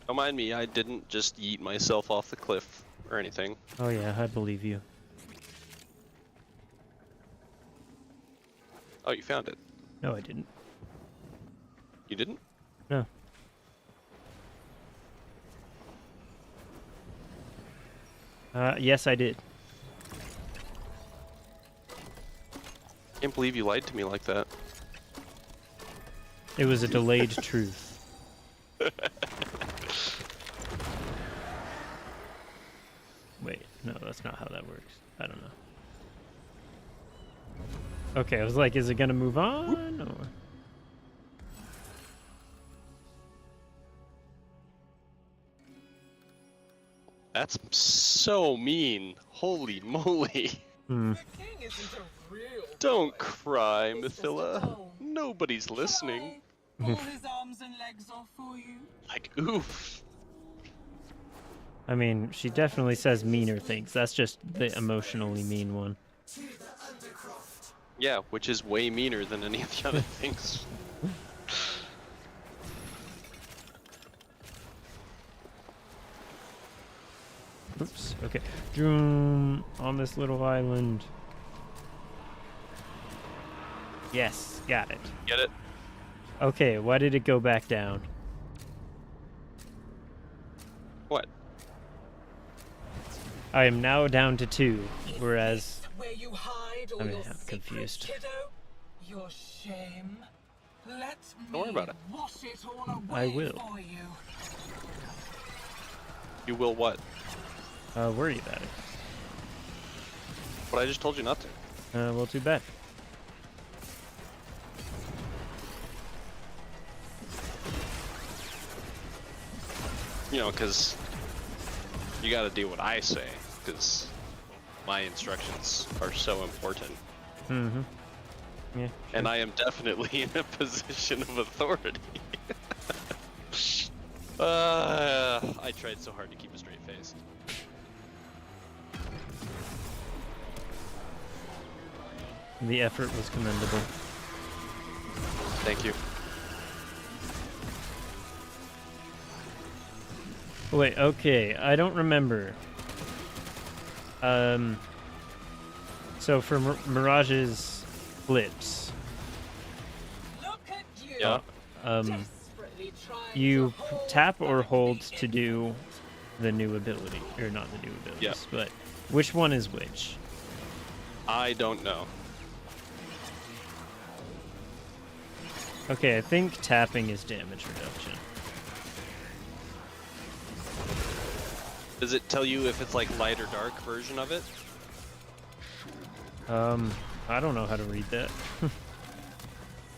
Don't mind me, I didn't just yeet myself off the cliff or anything. Oh yeah, I believe you. Oh, you found it. No, I didn't. You didn't? No. Yes, I did. Can't believe you lied to me like that. It was a delayed truth. Wait, no, that's not how that works. I don't know. Okay, I was like, is it gonna move on? Or... That's so mean. Holy moly. Hmm. The king isn't a real Don't boy. cry, He's just a Mithila. doll. Nobody's listening. Shall I pull his arms and legs off for you? Like, oof. I mean, she definitely says meaner things. That's just the emotionally mean one. Yeah, which is way meaner than any of the other things. Oops. Okay. Doom on this little island. Yes, got it. Get it? Okay, why did it go back down? What? I am now down to 2, Is whereas this where you hide all I'm your confused. secrets, kiddo? Your shame. Let me Don't worry about it. wash it all I away will. for you. You will what? worry about it. But I just told you not to. Well, too bad. You know, because you gotta do what I say, because my instructions are so important. Mm-hmm. Yeah. And I am definitely in a position of authority. I tried so hard to keep a straight face. The effort was commendable. Thank you. Wait, okay, I don't remember. So for Mirage's flips, Look at you. Yeah. Desperately trying you to hold tap or back hold the to do the new ability, or not the new abilities, Yeah. but which one is which? I don't know. Okay, I think tapping is damage reduction. Does it tell you if it's like light or dark version of it? I don't know how to read that.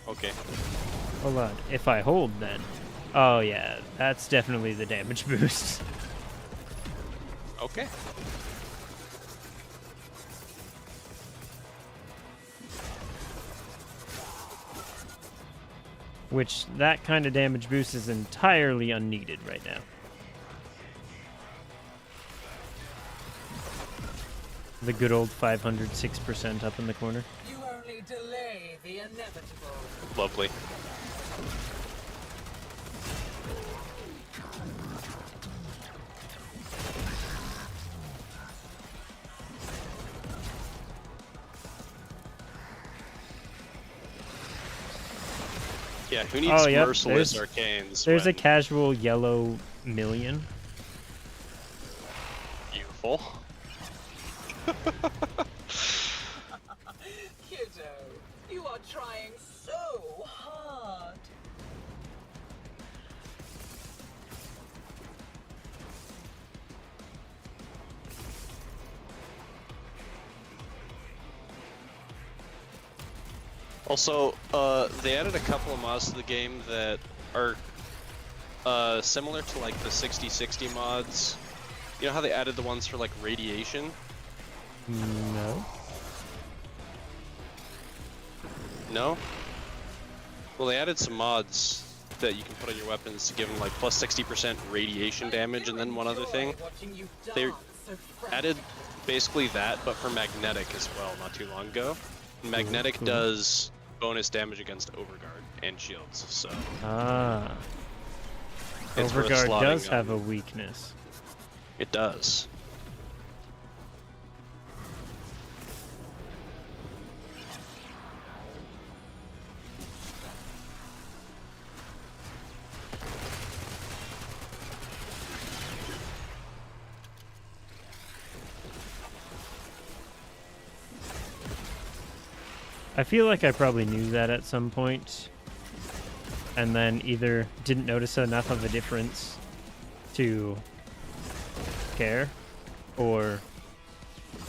Okay. Hold on. If I hold, then. Oh yeah, that's definitely the damage boost. Okay. Which, that kind of damage boost is entirely unneeded right now. The good old 506% up in the corner. You only delay the inevitable. Lovely. Yeah, who needs Oh, yep, merciless there's- arcanes? There's a when casual yellow million. beautiful. Kiddo, you are trying so hard. Also, they added a couple of mods to the game that are similar to like the 60/60 mods. You know how they added the ones for like radiation? No. No? Well, they added some mods that you can put on your weapons to give them like plus 60% radiation damage, and then one other thing. They added basically that, but for magnetic as well, not too long ago. Magnetic cool. does bonus damage against Overguard and shields, so Ah. it's worth Overguard slotting does on. have a weakness. It does. I feel like I probably knew that at some point, and then either didn't notice enough of a difference to care, or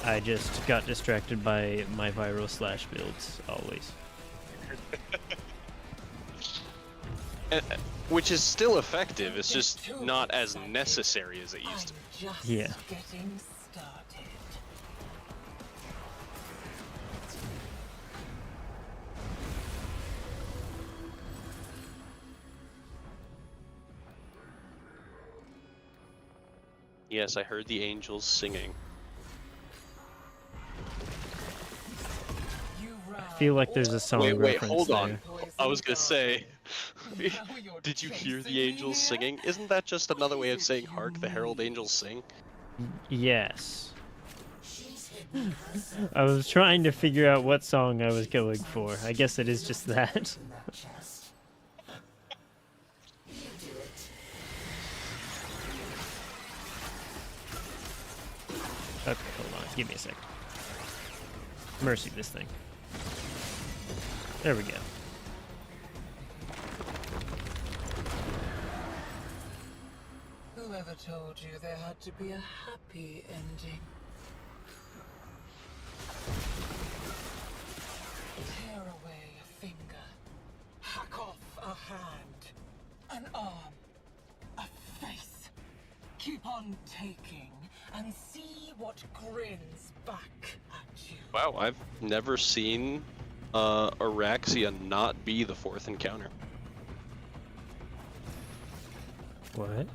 I just got distracted by my viral slash builds always. Which is still effective, it's just not as necessary as it used to be. Just Yeah. getting started. Yes, I heard the angels singing. I feel like there's a song Wait, reference hold there. on. I was gonna say, did you hear the angels singing? Isn't that just another way of saying "Hark, the herald angels sing"? Yes. I was trying to figure out what song I was going for. I guess it is just that. Okay, hold on. Give me a sec. Mercy this thing. There we go. Whoever told you there had to be a happy ending? Tear away a finger, hack off a hand, an arm, a face. Keep on taking and see what grins back at you. Wow, I've never seen Araxia not be the fourth encounter. What?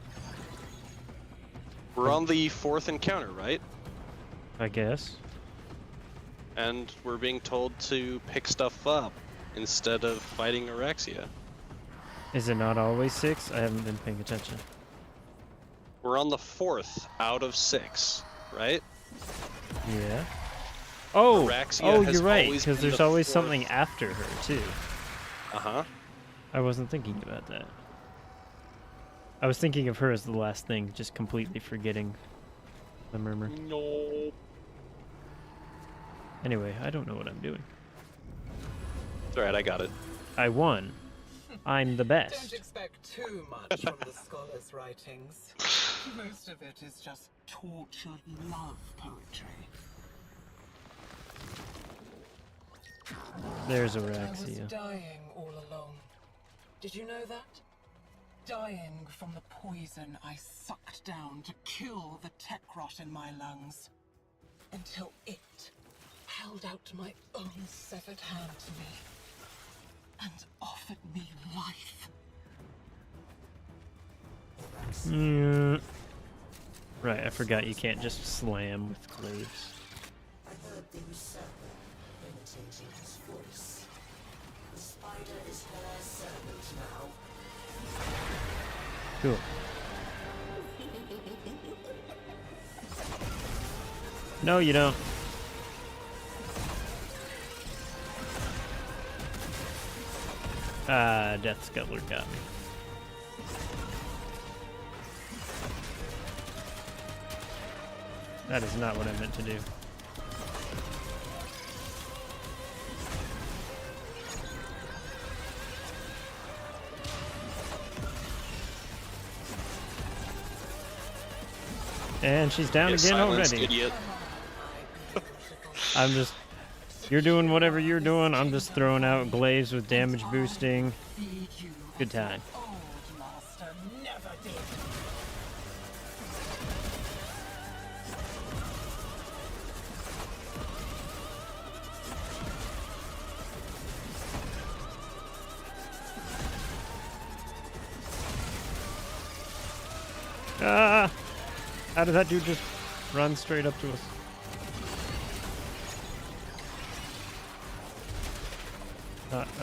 We're on the fourth encounter, right? I guess. And we're being told to pick stuff up instead of fighting Araxia. Is it not always 6? I haven't been paying attention. We're on the fourth out of 6, right? Yeah. Oh! Araxia Oh, has you're right, always because been there's the always fourth. something after her, too. Uh-huh. I wasn't thinking about that. I was thinking of her as the last thing, just completely forgetting the murmur. No. Anyway, I don't know what I'm doing. It's alright, I got it. I won. I'm the Don't best. expect too much from the scholar's writings. Most of it is just tortured love poetry. There's I was Araxia. dying all along. Did you know that? Dying from the poison I sucked down to kill the tech rot in my lungs. Until it held out my own severed hand to me and offered me life. Mm. Right, I forgot you can't just slam with glaives. I heard the usurper imitating his voice. The spider is her servant now. Cool. No, you don't. Death Scuttler got me. That is not what I meant to do. And she's down again already. Idiot. I'm just... You're doing whatever you're doing. I'm just throwing out glaives with damage boosting. Good time. Old master never did. Ah! How did that dude just run straight up to us?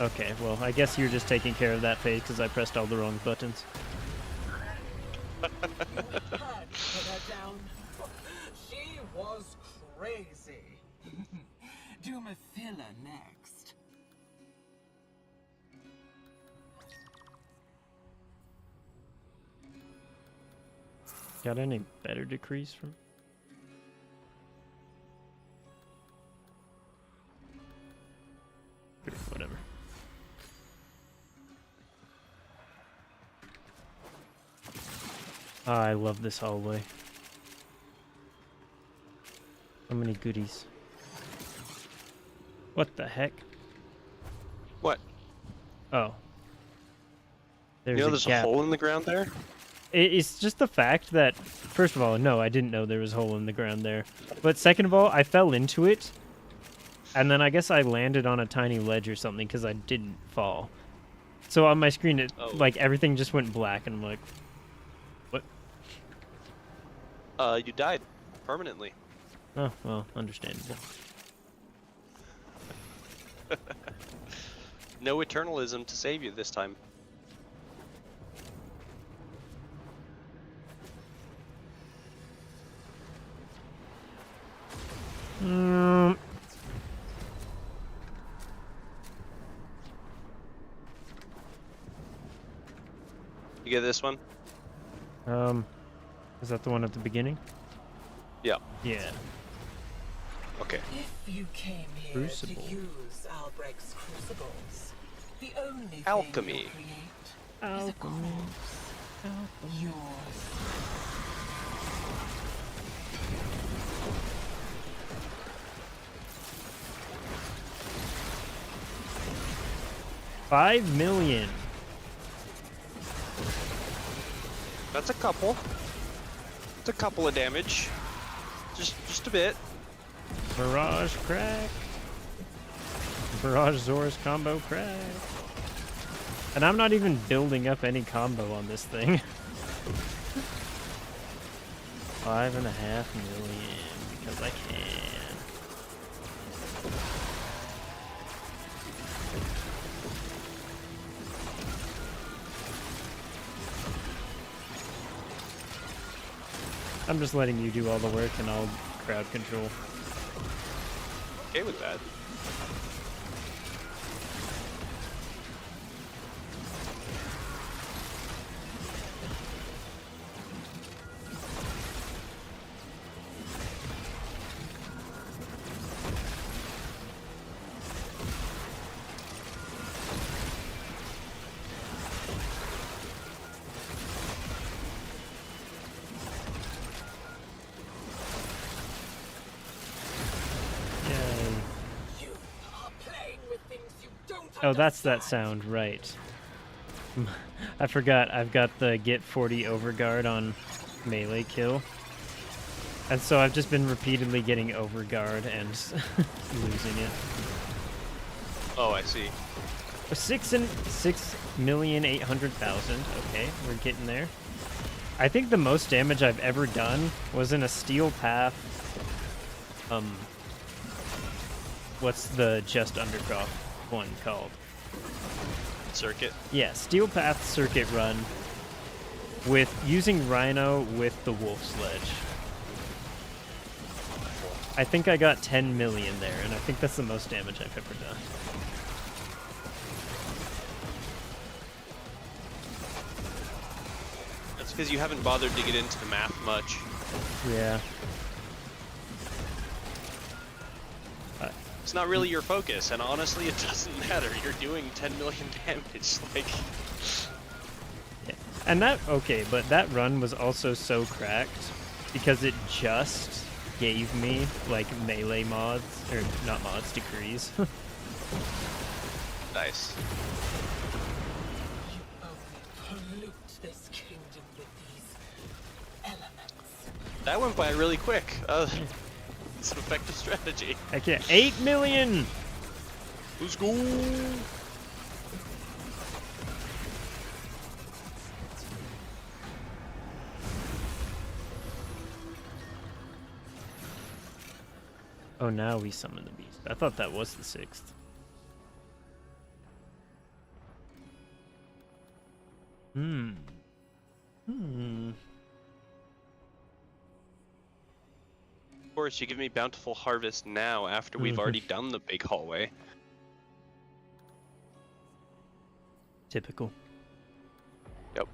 Okay, well, I guess you're just taking care of that phase because I pressed all the wrong buttons. Had to put her down. She was crazy. Do Mathila next. Got any better decrees from? Whatever. Ah, I love this hallway. So many goodies. What the heck? What? Oh. There's You know there's a gap. hole in the ground there? It's just the fact that, first of all, no, I didn't know there was a hole in the ground there. But second of all, I fell into it, and then I guess I landed on a tiny ledge or something because I didn't fall. So on my screen, it like everything just went black, and I'm like, what? You died permanently. Oh, well, understandable. No eternalism to save you this time. You get this one? Is that the one at the beginning? Yeah. Yeah. Okay. If you came here Crucible. to use Albrecht's crucibles, the only Alchemy. thing you'll create is a Alchemy. corpse. Yours. $5 million. That's a couple. It's a couple of damage. Just a bit. Mirage crack. Mirage Zor's combo crack. And I'm not even building up any combo on this thing. 5.5 million because I can. I'm just letting you do all the work and I'll crowd control. Okay with that. Oh, that's that sound, right. I forgot, I've got the get 40 overguard on melee kill. And so I've just been repeatedly getting overguard and losing it. Oh, I see. 6,800,000. Okay, we're getting there. I think the most damage I've ever done was in a steel path. What's the just undercroft one called? Circuit? Yeah, steel path circuit run with using Rhino with the wolf sledge. I think I got 10 million there, and I think that's the most damage I've ever done. Because you haven't bothered to get into the math much. Yeah. It's not really your focus, and honestly, it doesn't matter. You're doing 10 million damage, like... Yeah. And that, okay, but that run was also so cracked because it just gave me, like, melee mods, or not mods, decrees. Nice. You only pollute this kingdom with these elements. That went by really quick. It's an effective strategy. I can't. 8 million! Let's go! Oh, now we summon the beast. I thought that was the 6th. Hmm. Of course, you give me Bountiful Harvest now after we've already done the big hallway. Typical. Yep.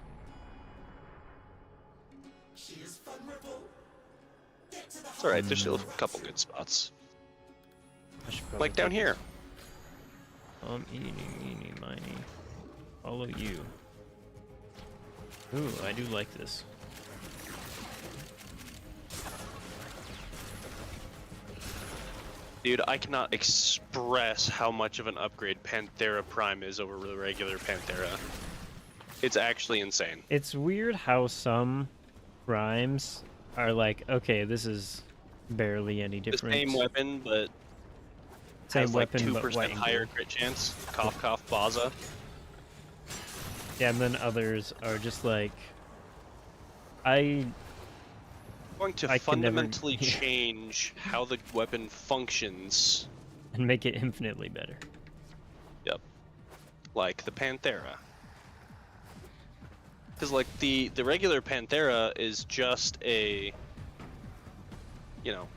She is vulnerable. Get to the It's alright, there's still a couple good spots. Like down here. Eeny, miny. Follow you. Ooh, I do like this. Dude, I cannot express how much of an upgrade Panthera Prime is over the regular Panthera. It's actually insane. It's weird how some primes are like, okay, this is barely any different. The same weapon, but Same has like weapon, 2% but white and higher gold. crit chance. Cough, cough, Baza. Yeah, and then others are just like, Going to I can never- fundamentally change how the weapon functions. and make it infinitely better. Yep. Like the Panthera. Because like the regular Panthera is just a, you know,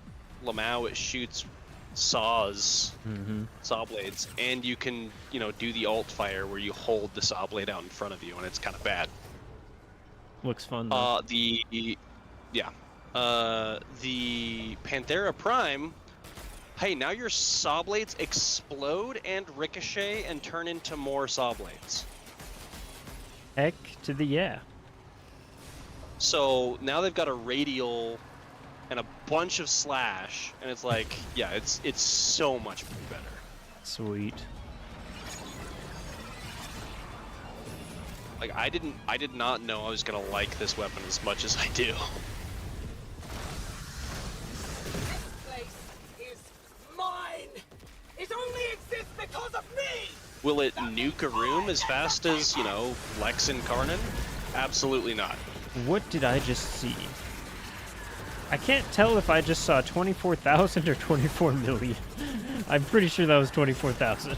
Lamau. It shoots saws, saw blades, and you can, you know, do the alt fire where you hold the saw blade out in front of you, and it's kind of bad. Looks fun though. The Panthera Prime. Hey, now your saw blades explode and ricochet and turn into more saw blades. Heck to the yeah. So now they've got a radial and a bunch of slash, and it's like, yeah, it's so much better. Sweet. Like I did not know I was gonna like this weapon as much as I do. This place is mine! It only exists because of me! Will it nuke a room as fast as, you know, Lex and Karnan? Absolutely not. What did I just see? I can't tell if I just saw 24,000 or 24 million. I'm pretty sure that was 24,000.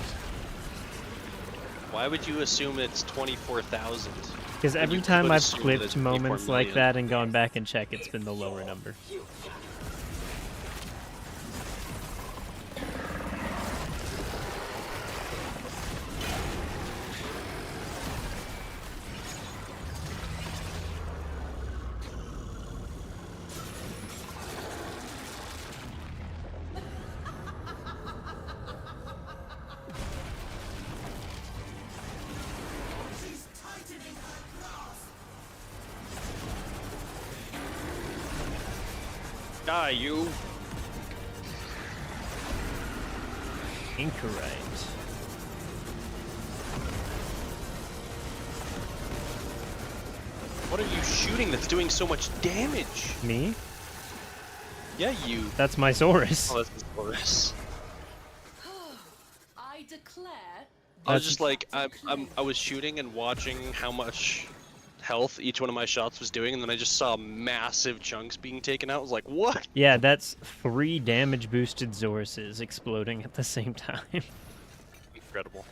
Why would you assume it's 24,000? Because every time I've clipped moments like that and gone back and checked, it's been the lower number. Die, you! Incorrect. What are you shooting that's doing so much damage? Me? Yeah, you. That's my Zorus. Oh, that's the Taurus. I declare. I was just like, I was shooting and watching how much health each one of my shots was doing, and then I just saw massive chunks being taken out. I was like, what? Yeah, that's 3 damage boosted Zoruses exploding at the same time. Incredible.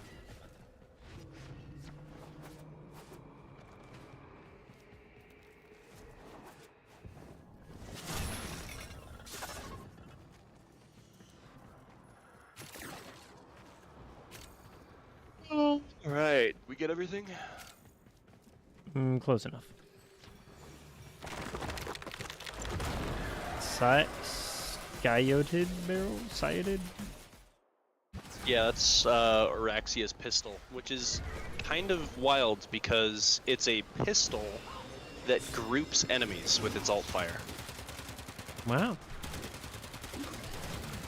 All right, we get everything. Close enough. Skyoted barrel? Sciated? Yeah, that's Araxia's pistol, which is kind of wild because it's a pistol that groups enemies with its alt fire. Wow.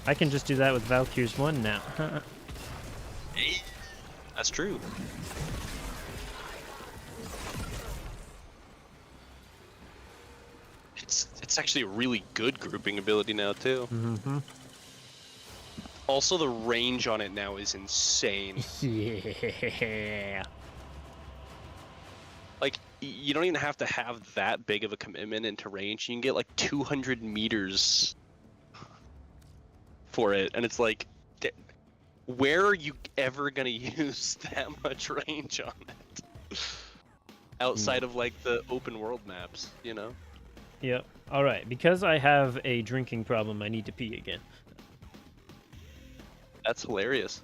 I can just do that with Valkyrie's 1 now. That's true. It's actually a really good grouping ability now too. Mm-hmm. Also, the range on it now is insane. Yeah. Like, you don't even have to have that big of a commitment into range. You can get like 200 meters for it, and it's like, where are you ever gonna use that much range on it? Outside of like the open world maps, you know? Yep. All right. Because I have a drinking problem, I need to pee again. That's hilarious.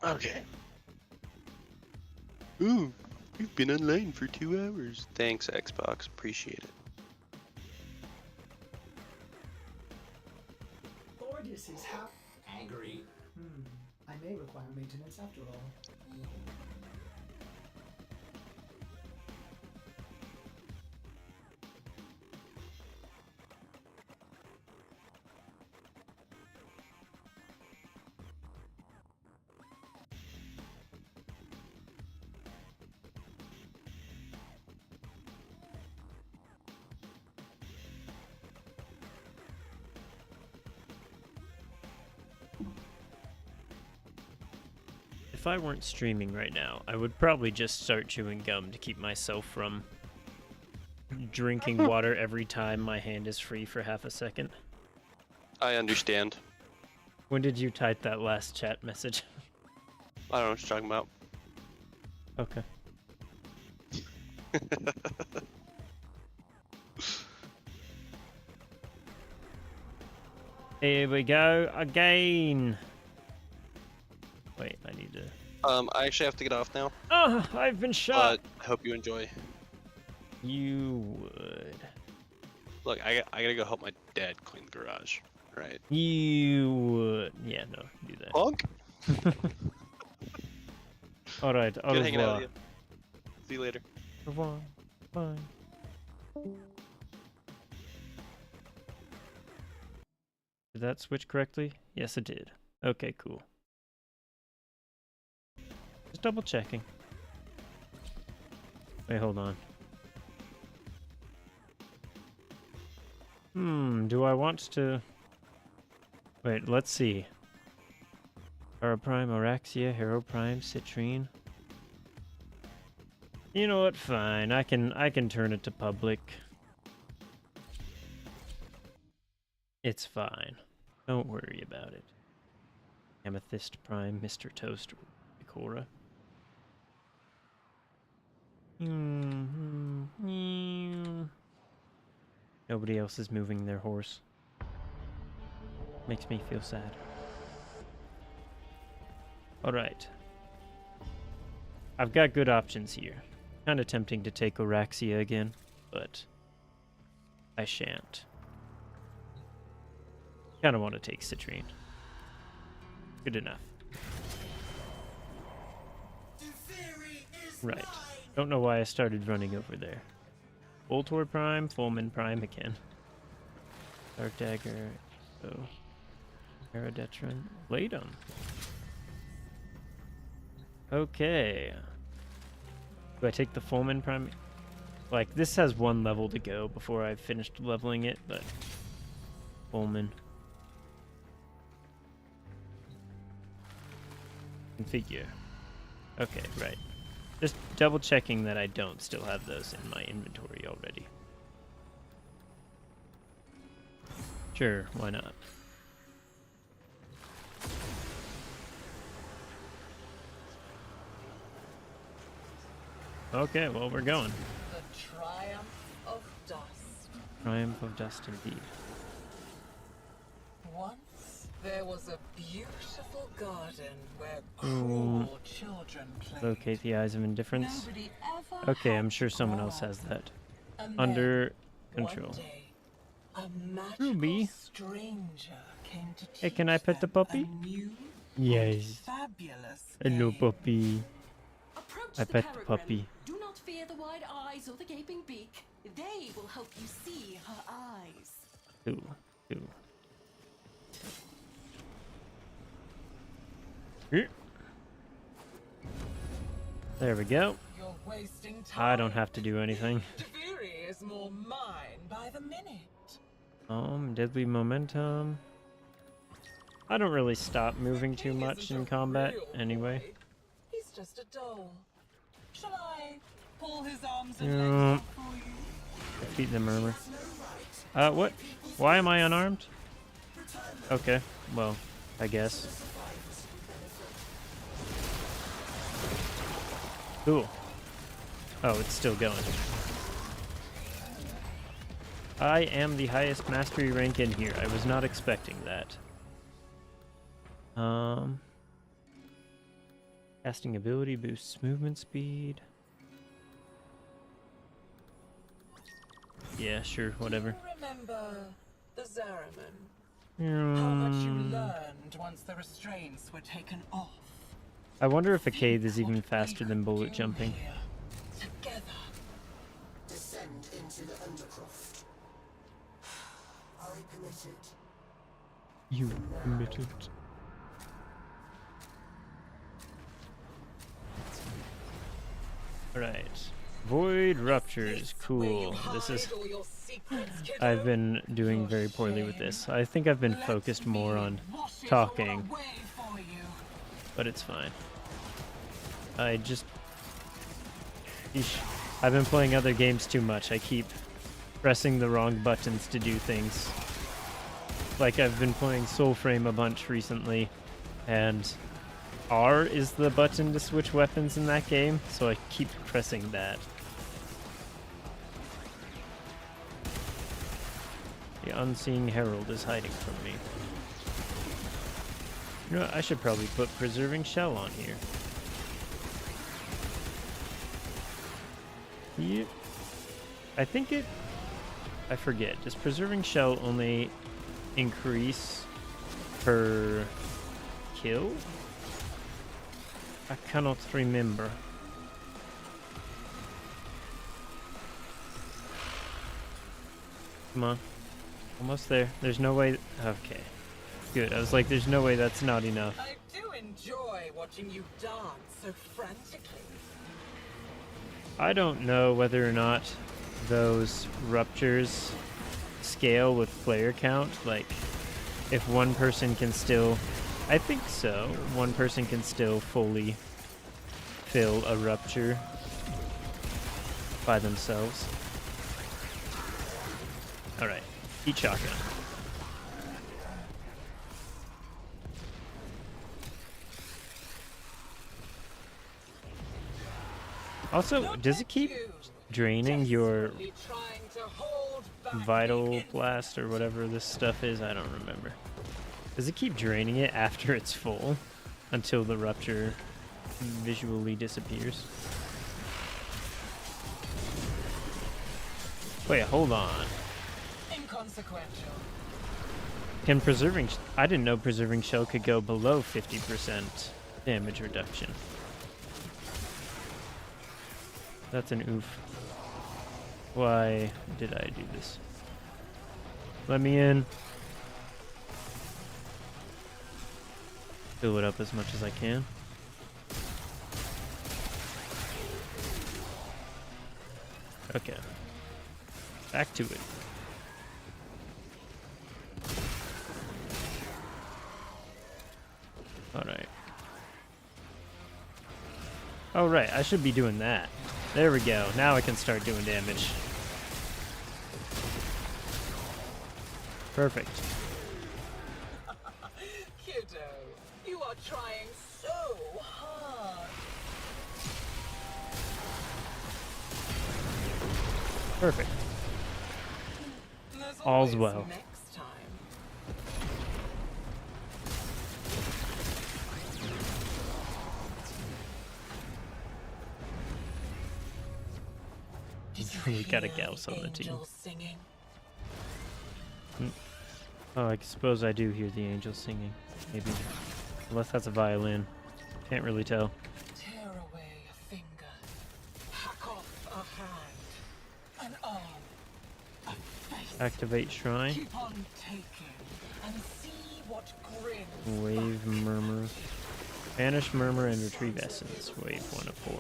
Okay. Ooh, you've been online for 2 hours. Thanks, Xbox. Appreciate it. Ordis is angry. I may require maintenance after all. If I weren't streaming right now, I would probably just start chewing gum to keep myself from drinking water every time my hand is free for half a second. I understand. When did you type that last chat message? I don't know what you're talking about. Okay. Here we go again. Wait, I need to... I actually have to get off now. Oh, I've been shot! I hope you enjoy. You would. Look, I gotta go help my dad clean the garage, right? You would. Yeah, no, do that. Punk? Alright, au Good hanging out revoir. with you. See you later. Au revoir. Bye. Did that switch correctly? Yes, it did. Okay, cool. Just double checking. Wait, hold on. Do I want to... Wait, let's see. Hero Prime, Araxia, Hero Prime, Citrine. You know what? Fine. I can turn it to public. It's fine. Don't worry about it. Amethyst Prime, Mr. Toast, Ikora. Nobody else is moving their horse. Makes me feel sad. Alright. I've got good options here. Kinda tempting to take Araxia again, but I shan't. Kind of want to take citrine. Good enough. Right. Don't know why I started running over there. Voltor Prime, Fulmin Prime again. Dark Dagger. Oh. Aerodetron. Latum. Okay. Do I take the Fulmin Prime? Like, this has one level to go before I've finished leveling it, but... Fulmin. Configure. Okay, right. Just double checking that I don't still have those in my inventory already. Sure, why not? Okay, well, we're going. The triumph of dust. Triumph of dust indeed. Once there was a beautiful garden where cruel children played. Locate the Eyes of Indifference. Nobody ever Okay, had I'm sure to someone grow else up. has that. And Under then, control. one day, a magical Ruby. stranger came to Hey, teach can I pet the them puppy? a new Yes. and fabulous Hello, game. puppy. Approach I the pet the peregrine. puppy. Do not fear the wide eyes or the gaping beak. They will help you see her eyes. Ooh, ooh. Here. There we go. You're wasting time. I don't have to do anything. Teferi is more mine by the minute. Deadly momentum. I don't really stop moving too King much isn't in a combat real anyway. boy. He's just a doll. Shall I pull his arms Yeah. and legs out for you? Defeat the murmur. What? Why am I unarmed? Okay, well, I guess. Cool. Oh, it's still going. I am the highest mastery rank in here. I was not expecting that. Casting ability boosts movement speed. Yeah, sure, whatever. Do you remember the Zariman? How much you learned once the restraints were taken off. I wonder if a Think cave is what even faster we than could bullet do jumping. here, together. Descend into the Undercroft. I committed. You committed. Alright. Void Ruptures. Cool. This is... Hide all your secrets, kiddo. I've been doing very poorly with this. I think I've been Let focused more me on wash it talking, all away for you. but it's fine. I just... Eesh. I've been playing other games too much. I keep pressing the wrong buttons to do things. Like I've been playing Warframe a bunch recently, and R is the button to switch weapons in that game, so I keep pressing that. The Unseen Herald is hiding from me. You know what, I should probably put Preserving Shell on here. Yep. I think it... I forget. Does Preserving Shell only increase per kill? I cannot remember. Come on. Almost there. There's no way... Okay. Good. I was like, there's no way that's not enough. I do enjoy watching you dance so frantically. I don't know whether or not those ruptures scale with player count. Like, if one person can still... I think so. One person can still fully fill a rupture by themselves. Alright. Eat shotgun. Also, does it keep draining your Desperately trying to hold back vital the blast or whatever this stuff is? I don't remember. Does it keep draining it after it's full until the rupture visually disappears? Wait, hold on. inconsequential. Can preserving... I didn't know preserving shell could go below 50% damage reduction. That's an oof. Why did I do this? Let me in. Fill it up as much as I can. Okay. Back to it. Alright. Oh, right. I should be doing that. There we go. Now I can start doing damage. Perfect. Kiddo, you are trying so hard. Perfect. There's All's always well. next time. Did you We got a hear Gauss the on the team. angels singing? Oh, I suppose I do hear the angels singing. Maybe. Unless that's a violin. Can't really tell. Tear away a finger, hack off a hand, an arm, a face. Activate shrine. Keep on taking and see what grins. Wave murmur. Banish murmur and retrieve essence. Wave 1 of 4.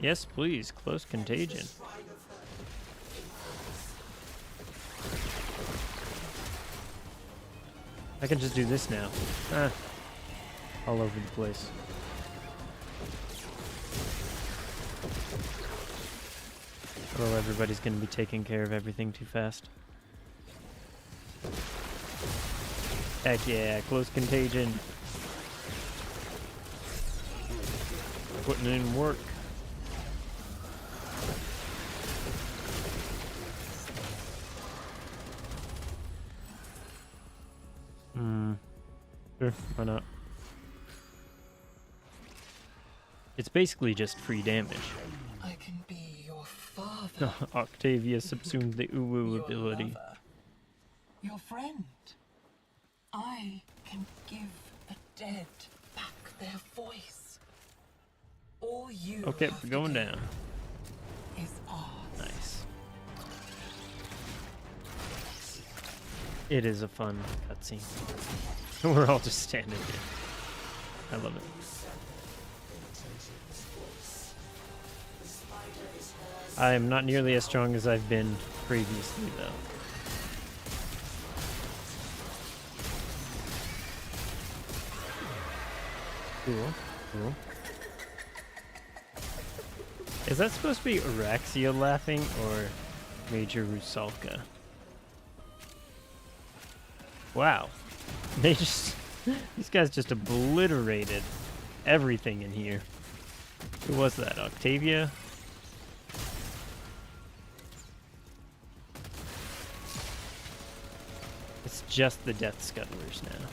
Yes, please. Close contagion. I can just do this now. Ah. All over the place. Well, everybody's gonna be taking care of everything too fast. Heck yeah, close contagion. Putting in work. Sure, why not? It's basically just free damage. I can be your father. Octavia subsumed the Uwu Your ability. lover, your friend. I can give the dead back their voice. All you Okay, have we're going to down. do is ask. Nice. It is a fun cutscene. We're all just standing here. I love it. I am not nearly as strong as I've been previously, though. Cool, cool. Is that supposed to be Araxia laughing or Major Rusalka? Wow. They just... These guys just obliterated everything in here. Who was that? Octavia? It's just the Death Scuttlers now.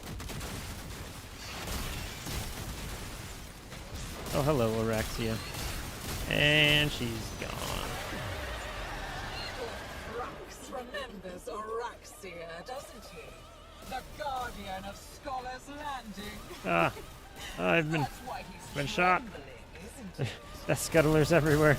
Oh, hello, Araxia. And she's gone. Rax remembers Araxia, doesn't he? The guardian of Scholars Landing. Ah, I've been That's why he's been shot. trembling, isn't he? Death Scuttlers everywhere.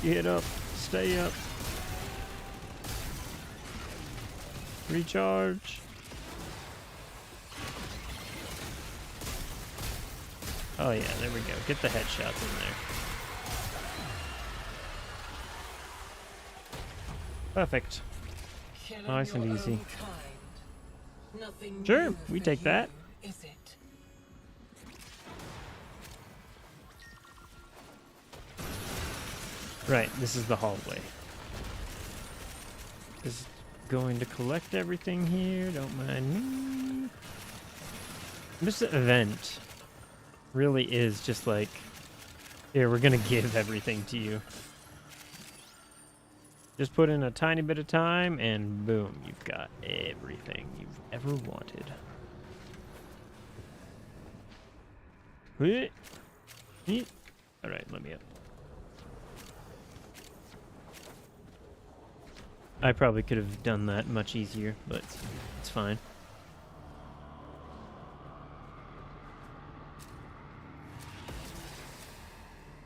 Get up. Stay up. Recharge. Oh yeah, there we go. Get the headshots in there. Perfect. Killing Nice and your easy. own kind. Nothing Sure, new we for take you, that. Is it? Right, this is the hallway. Just going to collect everything here, don't mind me. This event really is just like, here, we're gonna give everything to you. Just put in a tiny bit of time and boom, you've got everything you've ever wanted. Alright, let me up. I probably could have done that much easier, but it's fine.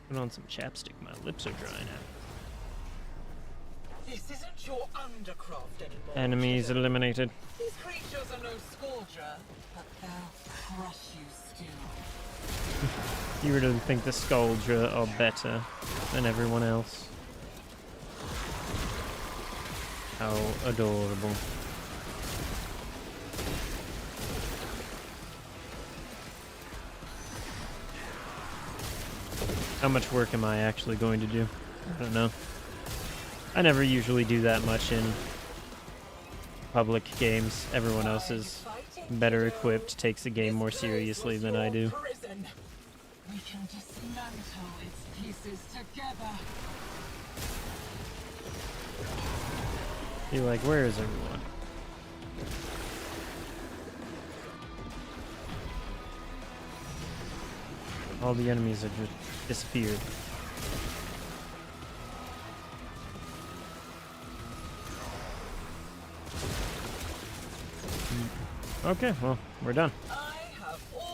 Put on some chapstick. My lips are drying out. This isn't your undercroft anymore. Enemies kiddo. eliminated. These creatures are no scourger, but they'll crush you still. You really think the Skuldra are better than everyone else? How adorable. How much work am I actually going to do? I don't know. I never usually do that much in public games. Everyone else is better equipped, takes the game more seriously than I do. Prison. We can dismantle its pieces together. You're like, where is everyone? All the enemies have just disappeared. Okay, well, we're done.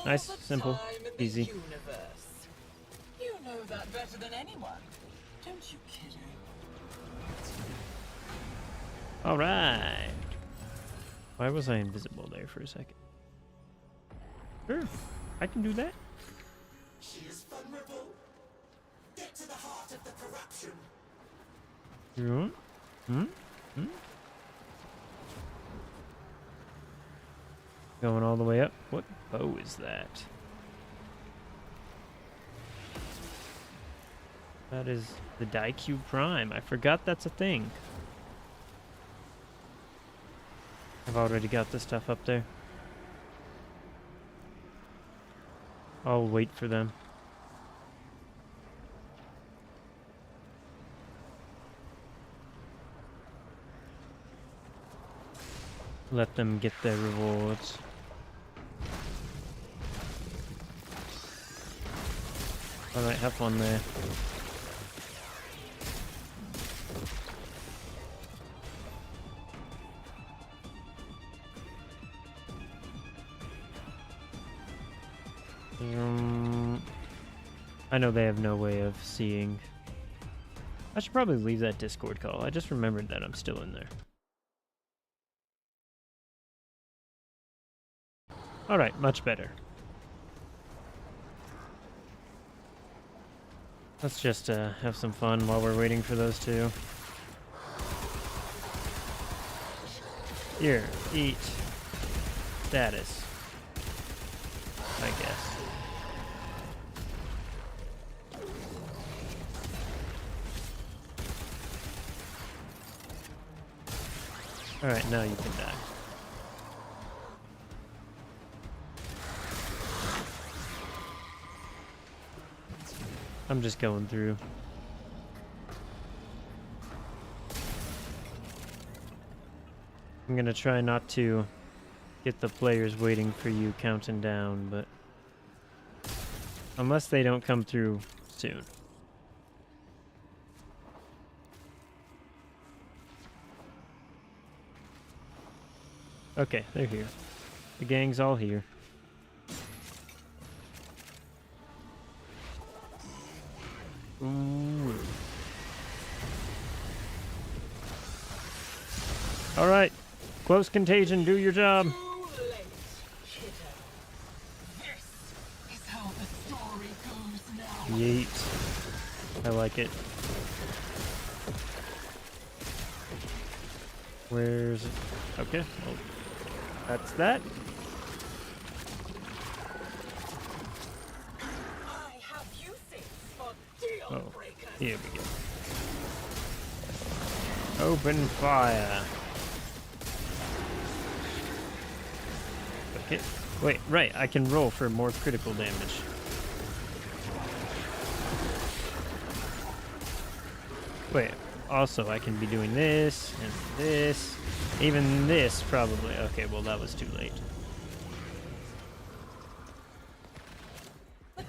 Nice, simple, easy. Universe. You know that better than anyone, don't you, kiddo? Alright. Why was I invisible there for a second? Sure, I can do that. She is vulnerable. Get to the heart of the corruption. Going all the way up. What bow is that? That is the Daikyu Prime. I forgot that's a thing. I've already got the stuff up there. I'll wait for them. Let them get their rewards. Alright, have fun there. I know they have no way of seeing. I should probably leave that Discord call. I just remembered that I'm still in there. Alright, much better. Let's just have some fun while we're waiting for those two. Here, eat. Status. I guess. Alright, now you can die. I'm just going through. I'm gonna try not to get the players waiting for you counting down, but unless they don't come through soon. Okay, they're here. The gang's all here. Ooh. All right, close contagion, do your job. Too late, kiddo. This is how the story goes now. Yeet. I like it. Where's it? Okay, well, that's that. I have uses for deal Oh, breakers. here we go. Open fire. Okay, wait, right, I can roll for more critical damage. Wait, also I can be doing this, and this, even this probably. Okay, well that was too late.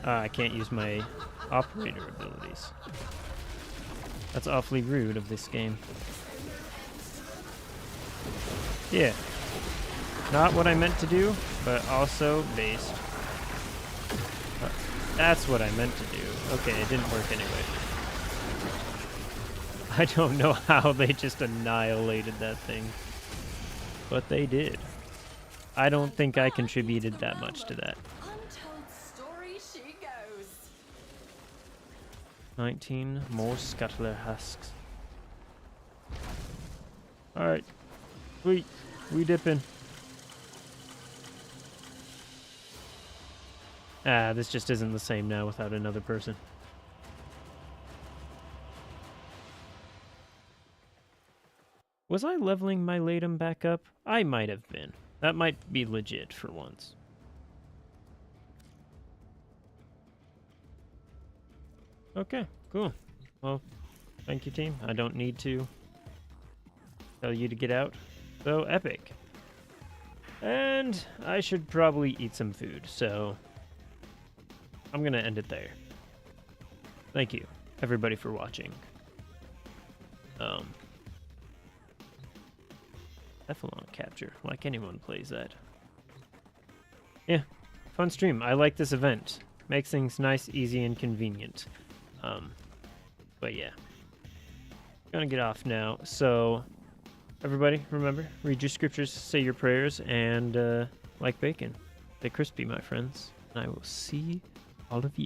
I can't use my operator abilities. That's awfully rude of this game. Yeah. Not what I meant to do, but also based. That's what I meant to do. Okay, it didn't work anyway. I don't know how they just annihilated that thing. But they did. I don't think I contributed that much to that. Untold story she goes. 19 more scuttler husks. Alright. We dipping. Ah, this just isn't the same now without another person. Was I leveling my Latum back up? I might have been. That might be legit for once. Okay, cool. Well, thank you, team. I don't need to tell you to get out. So, epic. And I should probably eat some food, so I'm going to end it there. Thank you, everybody, for watching. Epsilon capture, like anyone plays that. Yeah, fun stream. I like this event. Makes things nice, easy, and convenient. But yeah. Gonna get off now. So, everybody, remember, read your scriptures, say your prayers, and like bacon. Stay crispy, my friends. And I will see all of you.